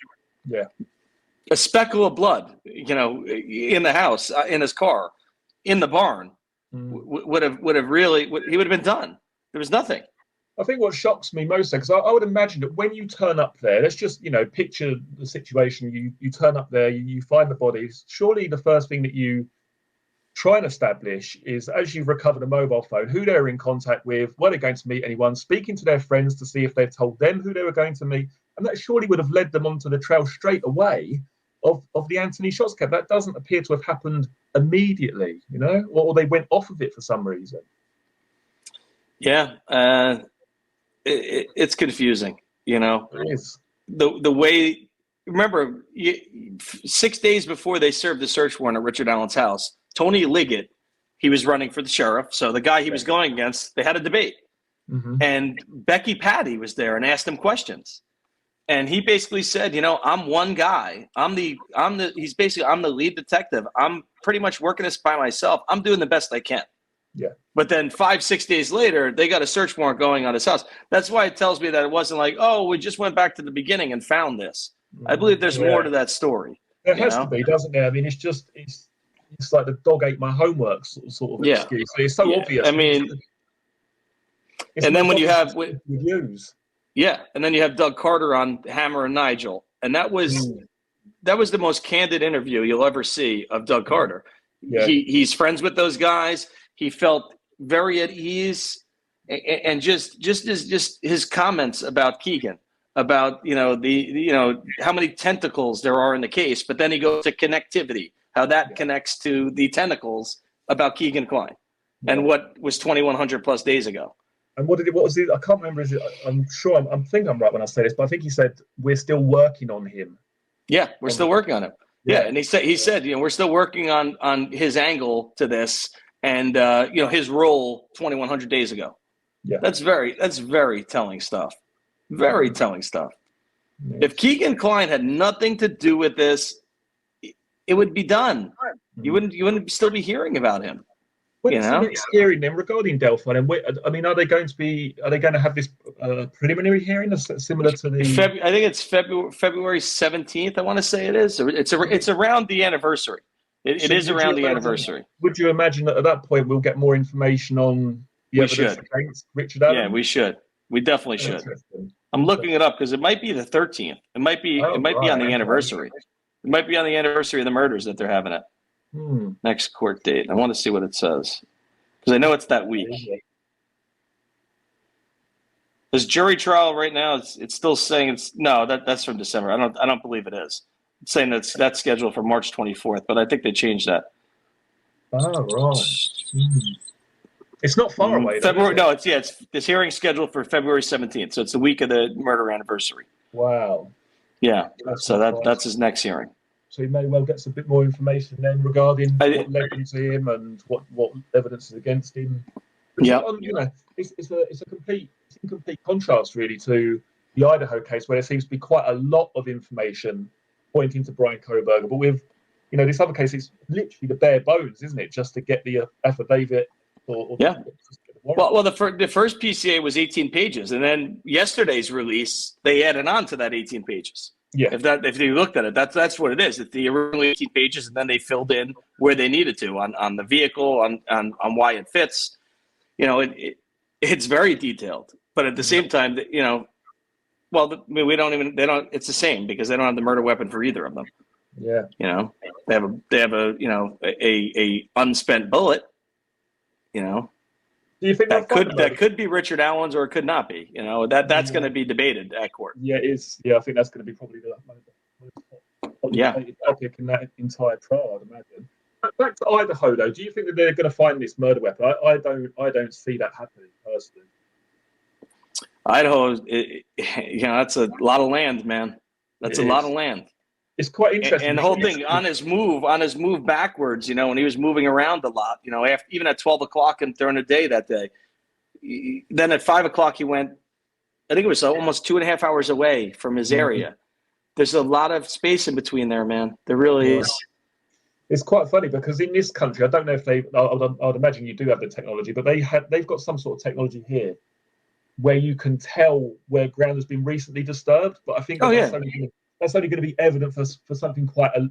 Yeah. A speckle of blood, in the house, in his car, in the barn, would have really, he would have been done. There was nothing. I think what shocks me most, because I would imagine that when you turn up there, let's just, picture the situation. You turn up there, you find the bodies. Surely the first thing that you try and establish is, as you've recovered a mobile phone, who they're in contact with, were they going to meet anyone, speaking to their friends to see if they've told them who they were going to meet. And that surely would have led them onto the trail straight away of the Anthony shots case. That doesn't appear to have happened immediately, or they went off of it for some reason. Yeah. It's confusing, It is. The way, remember, 6 days before they served the search warrant at Richard Allen's house, Tony Liggett, he was running for the sheriff. So the guy he was going against, they had a debate. Mm-hmm. And Becky Patty was there and asked him questions. And he basically said, I'm one guy. I'm the lead detective. I'm pretty much working this by myself. I'm doing the best I can. Yeah. But then 5-6 days later, they got a search warrant going on his house. That's why it tells me that it wasn't like, oh, we just went back to the beginning and found this. I believe there's more to that story. There has to be, doesn't there? I mean, it's like the dog ate my homework sort of excuse. It's so obvious. I mean, and then when you have reviews. Yeah, and then you have Doug Carter on Hammer and Nigel, and that was the most candid interview you'll ever see of Doug Carter. Yeah. He's friends with those guys. He felt very at ease, and just his comments about Keegan, about how many tentacles there are in the case, but then he goes to connectivity, how that connects to the tentacles about Keegan Kline, and what was 2,100 plus days ago. And what was it? I can't remember. I'm sure I'm right when I say this, but I think he said we're still working on him. Yeah, we're still working on him. Yeah, and he said we're still working on his angle to this, and his role 2,100 days ago. Yeah, that's very telling stuff. Very telling stuff. Yeah. If Keegan Kline had nothing to do with this, it would be done. You wouldn't still be hearing about him. When's the next hearing then regarding Delphi? And are they going to have this preliminary hearing that's similar to the? I think it's February 17th. I want to say it is. It's around the anniversary. It is around the anniversary. Would you imagine that at that point we'll get more information on the evidence against Richard Allen? Yeah, we should. We definitely should. I'm looking it up because it might be the 13th. It might be on the anniversary. It might be on the anniversary of the murders that they're having it. Next court date. I want to see what it says because I know it's that week. This jury trial right now, it's still saying that's from December. I don't believe it is. It's saying that's scheduled for March 24th, but I think they changed that. Oh, right. It's not far away. February. No, it's this hearing scheduled for February 17th, so it's the week of the murder anniversary. Wow. Yeah. That's his next hearing. So he may well get a bit more information then regarding what led him to him and what evidence is against him. Yeah. It's in complete contrast really to the Idaho case where there seems to be quite a lot of information pointing to Bryan Kohberger, but with this other case, it's literally the bare bones, isn't it? Just to get the affidavit. Well, the first PCA was 18 pages, and then yesterday's release they added on to that 18 pages. Yeah. If you looked at it, that's what it is. It's the original 18 pages, and then they filled in where they needed to on the vehicle, on why it fits. It's very detailed, but at the same time, it's the same because they don't have the murder weapon for either of them. Yeah. They have a unspent bullet. Do you think that could be Richard Allen's or it could not be? That's going to be debated at court. Yeah, it is. Yeah, I think that's going to be probably the topic in that entire trial, I'd imagine. Back to Idaho, though. Do you think that they're going to find this murder weapon? I don't see that happening personally. Idaho, that's a lot of land, man. That's a lot of land. It's quite interesting. And the whole thing on his move backwards, when he was moving around a lot, even at 12 o'clock and during the day that day. Then at 5 o'clock, he went, I think it was almost 2.5 hours away from his area. There's a lot of space in between there, man. There really is. It's quite funny because in this country, I don't know if I'd imagine you do have the technology, but they've got some sort of technology here where you can tell where ground has been recently disturbed. But I think that's only going to be evident for something quite a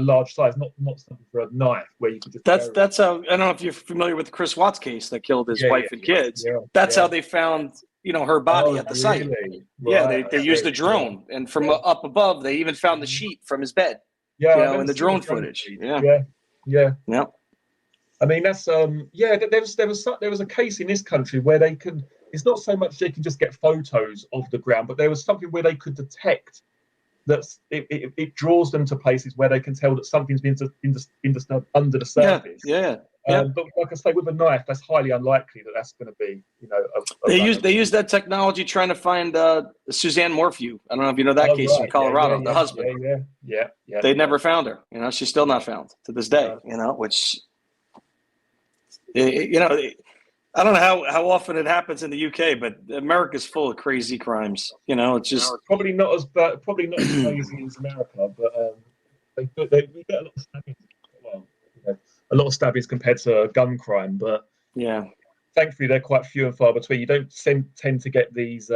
large size, not something for a knife where you could just. That's how. I don't know if you're familiar with the Chris Watts case that killed his wife and kids. That's how they found her body at the site. Really? Yeah, Right, they used the drone, and from up above, they even found the sheet from his bed. Yeah, I in remember the seeing drone footage. Yeah. Yeah. Yep. I mean, that's there was a case in this country where they could. It's not so much they can just get photos of the ground, but there was something where they could detect that it draws them to places where they can tell that something's been disturbed under the surface. Yeah. But like I say, with a knife, that's highly unlikely that that's going to be, They use that technology trying to find Suzanne Morphew. I don't know if you know that case from Colorado, the husband. Yeah. They never found her. She's still not found to this day. Which, I don't know how often it happens in the UK, but America's full of crazy crimes. It's just probably not as crazy as America, but we get a lot of stabbings. Well, a lot of stabbings compared to gun crime, but thankfully they're quite few and far between. You don't tend to get these,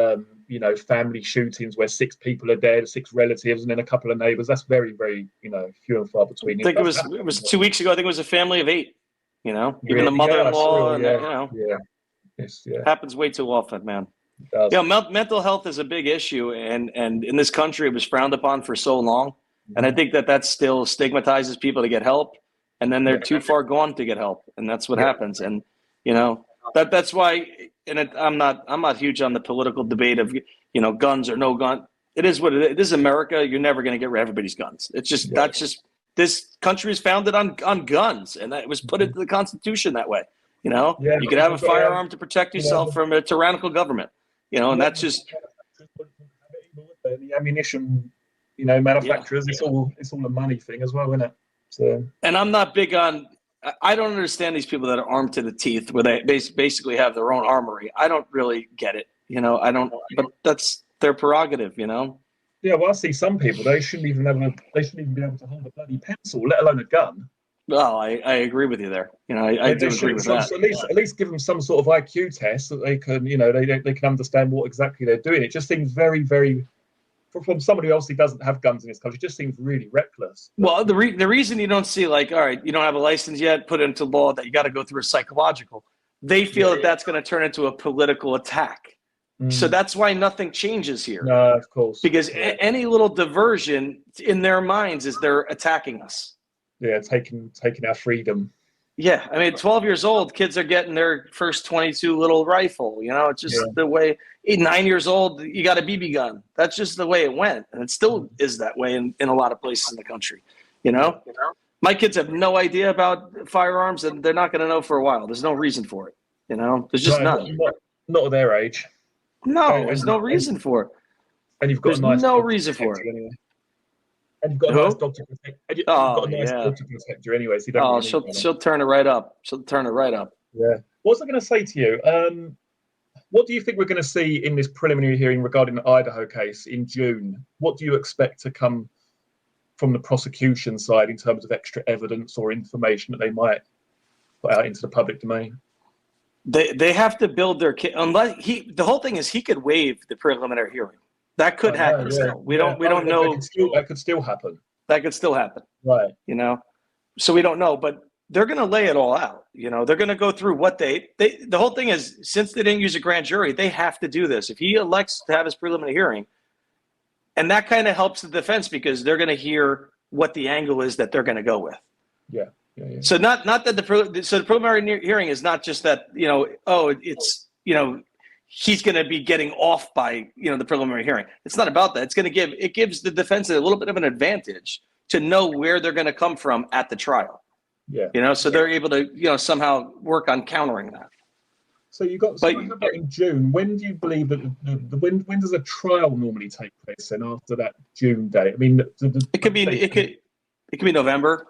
family shootings where 6 people are dead, 6 relatives, and then a couple of neighbours. That's very, very, few and far between. I think it was 2 weeks ago. I think it was a family of 8. Even the mother-in-law. Happens way too often, man. Mental health is a big issue, and in this country, it was frowned upon for so long, and I think that still stigmatizes people to get help, and then they're too far gone to get help, and that's what happens. And that's why. And I'm not huge on the political debate of guns or no gun. It is what it is. This is America. You're never going to get rid of everybody's guns. It's just that's just. This country is founded on guns, and that was put into the Constitution that way. You could have a firearm to protect yourself from a tyrannical government. And that's just the ammunition. Manufacturers. It's all a money thing as well, isn't it? So. And I'm not big on. I don't understand these people that are armed to the teeth, where they basically have their own armory. I don't really get it. I don't. But that's their prerogative. Yeah, well, I see some people. They shouldn't even be able to hold a bloody pencil, let alone a gun. Well, I agree with you there. I do agree with that. At least give them some sort of IQ test that they can, they can understand what exactly they're doing. It just seems very, very, from somebody who obviously doesn't have guns in this country, it just seems really reckless. Well, the reason you don't see all right, you don't have a license yet, put it into law that you got to go through a psychological. They feel that that's going to turn into a political attack. So that's why nothing changes here. No, of course. Because any little diversion in their minds is they're attacking us. Yeah, taking our freedom. Yeah, I mean, 12 years old, kids are getting their first 22 little rifle. It's just the way. 9 years old, you got a BB gun. That's just the way it went, and it still is that way in a lot of places in the country. My kids have no idea about firearms, and they're not going to know for a while. There's no reason for it. There's just none. Not at their age. No, there's no reason for it. And you've got there's no reason for it. Anyway. And you've got a nice dog to protect. Dog to protect you anyway. So you don't she'll turn it right up. She'll turn it right up. Yeah. What was I going to say to you? What do you think we're going to see in this preliminary hearing regarding the Idaho case in June? What do you expect to come from the prosecution side in terms of extra evidence or information that they might put out into the public domain? They have to build their case. Unless the whole thing is he could waive the preliminary hearing. That could happen. Still. We don't know. That could still happen. That could still happen. Right. So we don't know, but they're going to lay it all out. They're going to go through what the whole thing is, since they didn't use a grand jury, they have to do this. If he elects to have his preliminary hearing, and that kind of helps the defense because they're going to hear what the angle is that they're going to go with. Yeah. So not that the preliminary hearing is not just that, it's, he's going to be getting off by, the preliminary hearing. It's not about that. It gives the defense a little bit of an advantage to know where they're going to come from at the trial. Yeah. So they're able to, somehow work on countering that. So you got that in June. When do you believe that when does a trial normally take place? And after that June date, I mean, it could be November.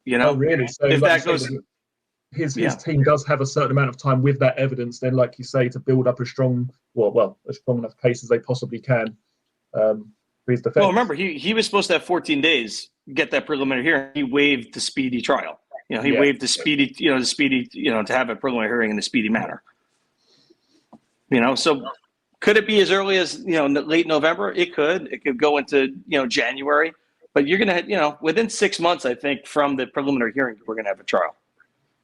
Oh, really? So if that goes, his team does have a certain amount of time with that evidence, then, like you say, to build up as strong enough case as they possibly can for his defense. Well, remember, he was supposed to have 14 days to get that preliminary hearing. He waived the speedy trial. He waived the speedy, to have a preliminary hearing in a speedy manner. So could it be as early as, late November? It could go into, January. But you're going to, within 6 months, I think, from the preliminary hearing, we're going to have a trial.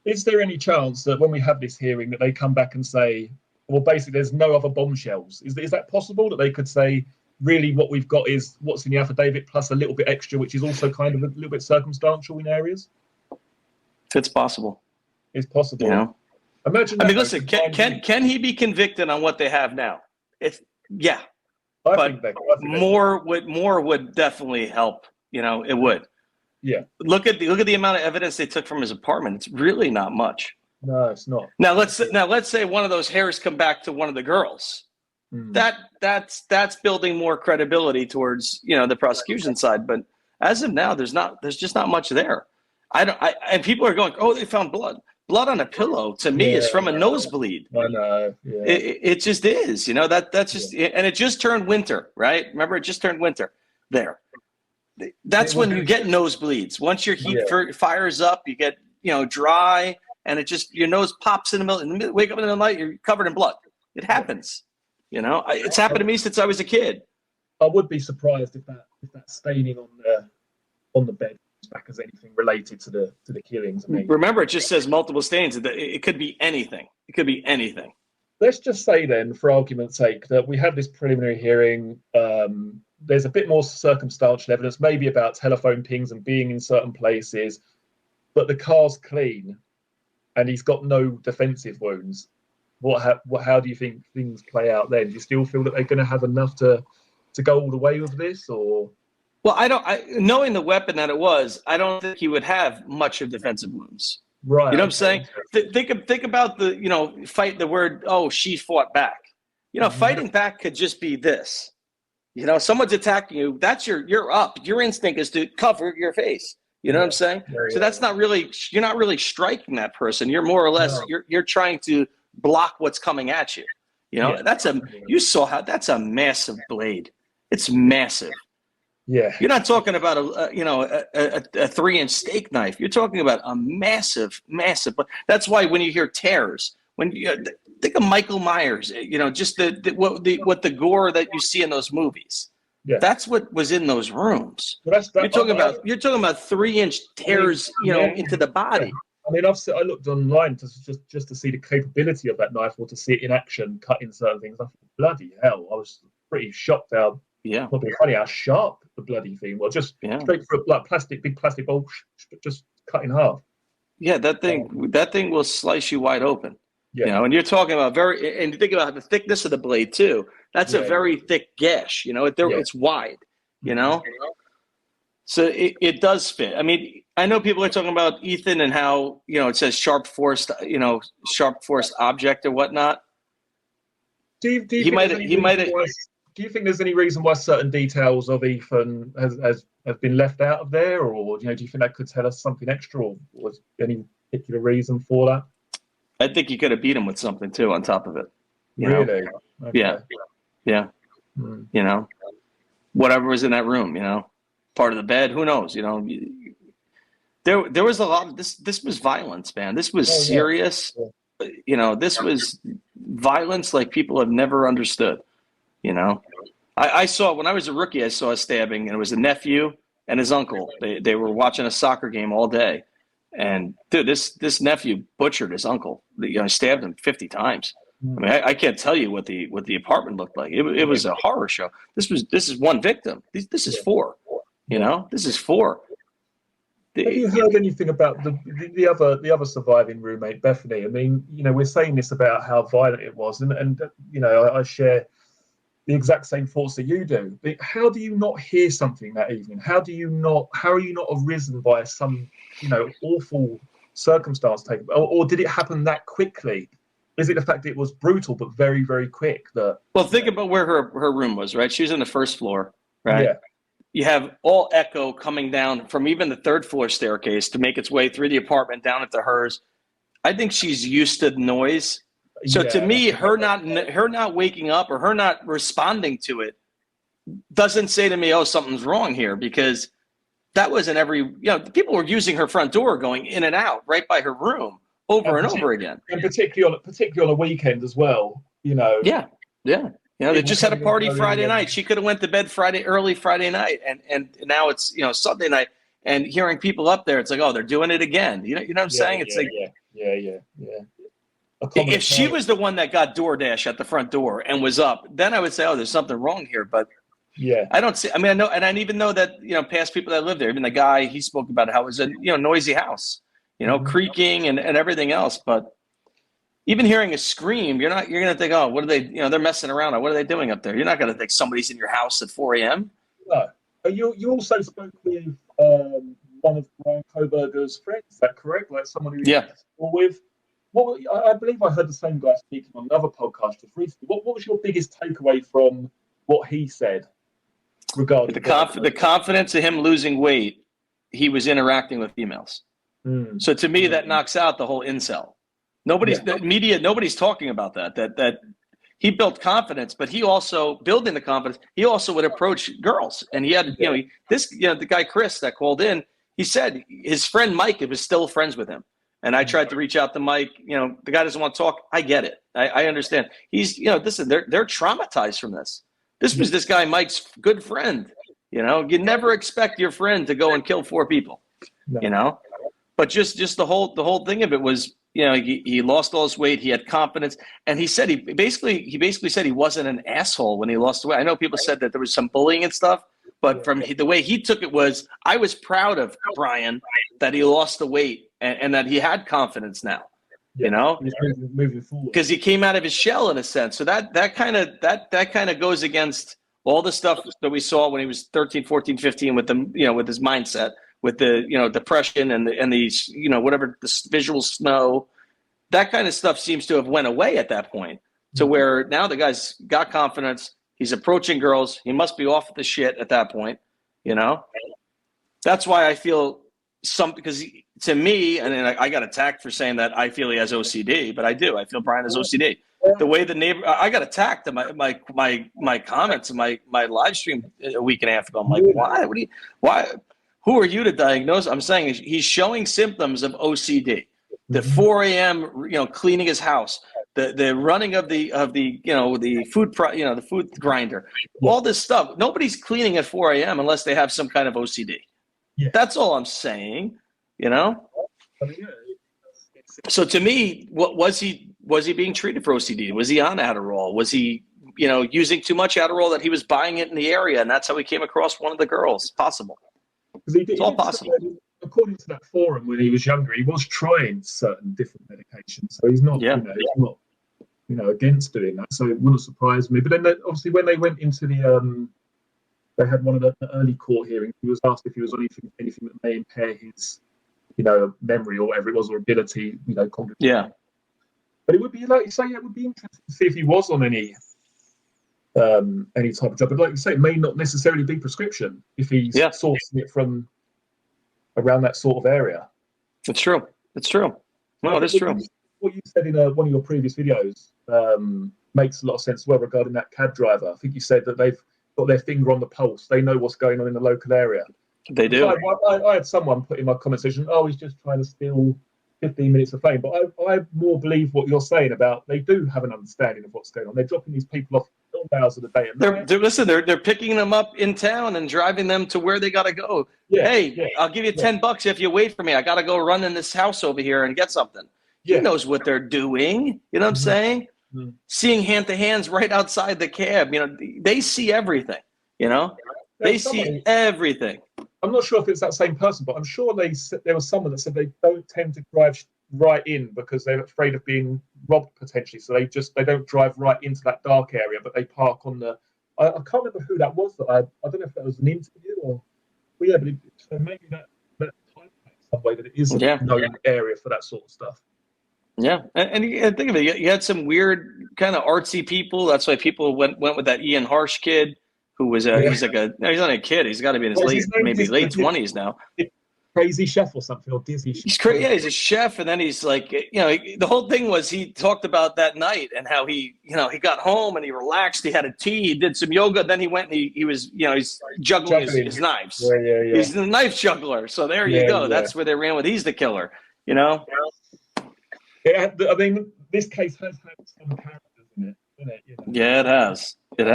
Is there any chance that when we have this hearing that they come back and say, well, basically, there's no other bombshells. Is that possible that they could say, really, what we've got is what's in the affidavit plus a little bit extra, which is also kind of a little bit circumstantial in areas? It's possible. It's possible. You know? Imagine. I mean, listen, can he be convicted on what they have now? Yeah. I think more would definitely help. You know, it would. Yeah. Look at the amount of evidence they took from his apartment. It's really not much. No, it's not. Now let's say one of those hairs come back to one of the girls. That's building more credibility towards, you know, the prosecution side. But as of now, there's just not much there. And people are going, oh, they found blood on a pillow. To me, is from a nosebleed. I know. Yeah. It just is, you know, that's just, and it just turned winter, right? Remember, it just turned winter there. That's when you get nosebleeds. Once your heat fires up, you get, you know, dry, and it just, your nose pops in the middle. Wake up in the night, you're covered in blood. It happens. You know, it's happened to me since I was a kid. I would be surprised if that staining on the bed back as anything related to the killings. I mean, remember, it just says multiple stains. It could be anything. It could be anything. Let's just say then, for argument's sake, that we had this preliminary hearing. There's a bit more circumstantial evidence, maybe about telephone pings and being in certain places, but the car's clean, and he's got no defensive wounds. How do you think things play out then? Do you still feel that they're going to have enough to go all the way with this, or? Well, knowing the weapon that it was, I don't think he would have much of defensive wounds. Right. You know what I'm saying? Think about the, you know, fight the word, oh, she fought back. You know, fighting back could just be this. You know, someone's attacking you. That's you're up. Your instinct is to cover your face. You know what I'm saying? So that's not really, you're not really striking that person. You're more or less, you're trying to block what's coming at you. You know, you saw how that's a massive blade. It's massive. Yeah. You're not talking about a 3-inch steak knife. You're talking about a massive. That's why when you hear tears, when you think of Michael Myers, you know, just what the gore that you see in those movies. Yeah. That's what was in those rooms. Well, you're talking about 3-inch tears, into the body. I mean, I looked online just to see the capability of that knife, or to see it in action, cutting certain things. I thought, bloody hell! I was pretty shocked how. Yeah. Probably funny how sharp the bloody thing was. Just straight for a big plastic bowl, just cut in half. Yeah, that thing will slice you wide open. Yeah. You know, and you're talking about and you think about the thickness of the blade too. That's a very thick gash. You know, it's wide. You know, so it does fit. I mean, I know people are talking about Ethan and how, you know, it says sharp forced object or whatnot. Do you think there's any reason why certain details of Ethan have been left out of there, or do you think that could tell us something extra, or was any particular reason for that? I think you could have beat him with something too on top of it. Really? Okay. Yeah. You know, whatever was in that room, you know, part of the bed, who knows? You know, there was a lot of this. This was violence, man. This was serious. Yeah. You know, this was violence like people have never understood. You know, I saw, when I was a rookie, I saw a stabbing, and it was a nephew and his uncle. They were watching a soccer game all day, and dude, this nephew butchered his uncle. Stabbed him 50 times. I mean, I can't tell you what the apartment looked like. It was a horror show. This is one victim. This is 4. You know, this is 4. Have you heard anything about the other surviving roommate, Bethany? I mean, you know, we're saying this about how violent it was, and you know, I share the exact same thoughts that you do. But how do you not hear something that evening? How are you not arisen by some, you know, awful circumstance taken, or did it happen that quickly? Is it the fact that it was brutal but very, very quick? Well, think about where her room was, right? She was on the first floor, right? Yeah. You have all echo coming down from even the 3rd floor staircase to make its way through the apartment down into hers. I think she's used to noise. So to me, her not waking up or her not responding to it doesn't say to me, oh, something's wrong here, because that wasn't people were using her front door going in and out right by her room over and over again. And particularly on a weekend as well, you know. Yeah. You know, they just had a party Friday night. She could have went to bed early Friday night, and now it's, you know, Sunday night, and hearing people up there, it's like, oh, they're doing it again. You know what I'm saying? It's yeah. If she was the one that got DoorDash at the front door and was up, then I would say, oh, there's something wrong here. But yeah, I don't see. I mean, I know, and I even know that past people that live there. Even the guy he spoke about how it was a noisy house, creaking and everything else. But even hearing a scream, you're gonna think, oh, what are they? They're messing around. What are they doing up there? You're not gonna think somebody's in your house at 4 a.m. No. You also spoke with one of Bryan Kohberger's friends. Is that correct? Like someone who you were with. I believe I heard the same guy speaking on another podcast just recently. What was your biggest takeaway from what he said regarding the confidence of him losing weight? He was interacting with females. So to me, that knocks out the whole incel. Nobody's talking about that. That he built confidence, but he also building the confidence. He also would approach girls, and he had the guy Chris that called in. He said his friend Mike was still friends with him. And I tried to reach out to Mike. The guy doesn't want to talk. I get it. I understand. He's, listen, they're traumatized from this. This was this guy Mike's good friend. You never expect your friend to go and kill 4 people. But just the whole thing of it was, he lost all his weight. He had confidence, and he said he basically said he wasn't an asshole when he lost the weight. I know people said that there was some bullying and stuff. But from the way he took it was, I was proud of Bryan that he lost the weight and that he had confidence now, moving forward, because he came out of his shell in a sense. So that kind of goes against all the stuff that we saw when he was 13, 14, 15 with the with his mindset, with the depression and the whatever, the visual snow. That kind of stuff seems to have went away at that point, to where now the guy's got confidence. He's approaching girls. He must be off the shit at that point, That's why I feel because to me, and I got attacked for saying that I feel he has OCD, but I do. I feel Bryan has OCD. The way the neighbor, I got attacked in my comments in my live stream a week and a half ago. I'm like, why? Why? Who are you to diagnose? I'm saying he's showing symptoms of OCD. The 4 a.m. Cleaning his house. The running of the food the food grinder, all this stuff. Nobody's cleaning at 4 a.m. unless they have some kind of OCD. Yeah. That's all I'm saying. So to me, what was he being treated for OCD? Was he on Adderall? Was he using too much Adderall that he was buying it in the area, and that's how he came across one of the girls? Possible. It's all possible. According to that forum, when he was younger, he was trying certain different medications. So he's not, he's not, against doing that. So it wouldn't surprise me. But then, obviously, when they went into they had one of the early court hearings. He was asked if he was on anything that may impair his, memory or whatever it was, or ability, cognitive. Yeah. But it would be, like you say, it would be interesting to see if he was on any type of drug. But like you say, it may not necessarily be prescription if he's sourcing it from around that sort of area. It's true. No, it is true. What you said in one of your previous videos makes a lot of sense as well regarding that cab driver. I think you said that they've got their finger on the pulse. They know what's going on in the local area. They do. I had someone put in my comment section, he's just trying to steal 15 minutes of fame. But I more believe what you're saying about they do have an understanding of what's going on. They're dropping these people off all hours of the day. They're picking them up in town and driving them to where they got to go. I'll give you $10 if you wait for me. I got to go run in this house over here and get something. He knows what they're doing. You know what I'm saying? Mm-hmm. Seeing hand to hands right outside the cab. They see everything. They see everything. I'm not sure if it's that same person, but I'm sure there was someone that said they don't tend to drive right in because they're afraid of being robbed potentially. So they don't drive right into that dark area, but they park on the. I can't remember who that was. I don't know if that was an interview or. Well, yeah, but so maybe that some way that it is a known area for that sort of stuff. Yeah, and think of it. You had some weird kind of artsy people. That's why people went with that Ian Harsh kid, who was he's not a kid. He's got to be in his late 20s now. Crazy chef or something, or dizzy chef. He's crazy. Yeah, he's a chef, and then he's like, the whole thing was he talked about that night and how he got home and he relaxed. He had a tea. He did some yoga. Then he went and he was he's juggling his knives. Yeah. He's the knife juggler. So there you go. Yeah. That's where they ran with. He's the killer. Yeah, I mean, this case has had some characters in it, isn't it? Yeah, it has. It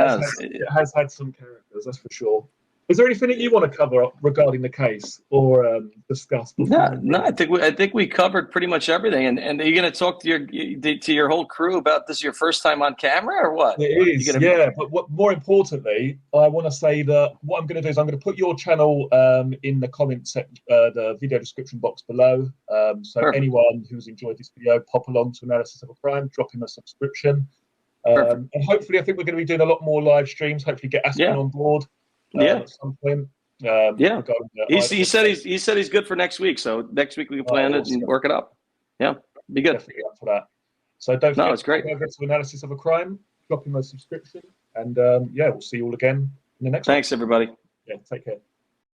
has had some characters, that's for sure. Is there anything that you want to cover regarding the case or discuss? No. I think we covered pretty much everything. And are you going to talk to your whole crew about this? Your first time on camera, or what? It is, yeah. But more importantly, I want to say that what I'm going to do is I'm going to put your channel in the comments, the video description box below. So Perfect. Anyone who's enjoyed this video, pop along to Analysis of a Crime, drop him a subscription, and hopefully, I think we're going to be doing a lot more live streams. Hopefully, get Aspen on board. At some point. He said he's good for next week. So next week we can plan it and work it up. Yeah, be good. Definitely up for that. So don't forget to go to Analysis of a Crime, drop him a subscription, and we'll see you all again in the next one. Thanks, everybody. Yeah, take care.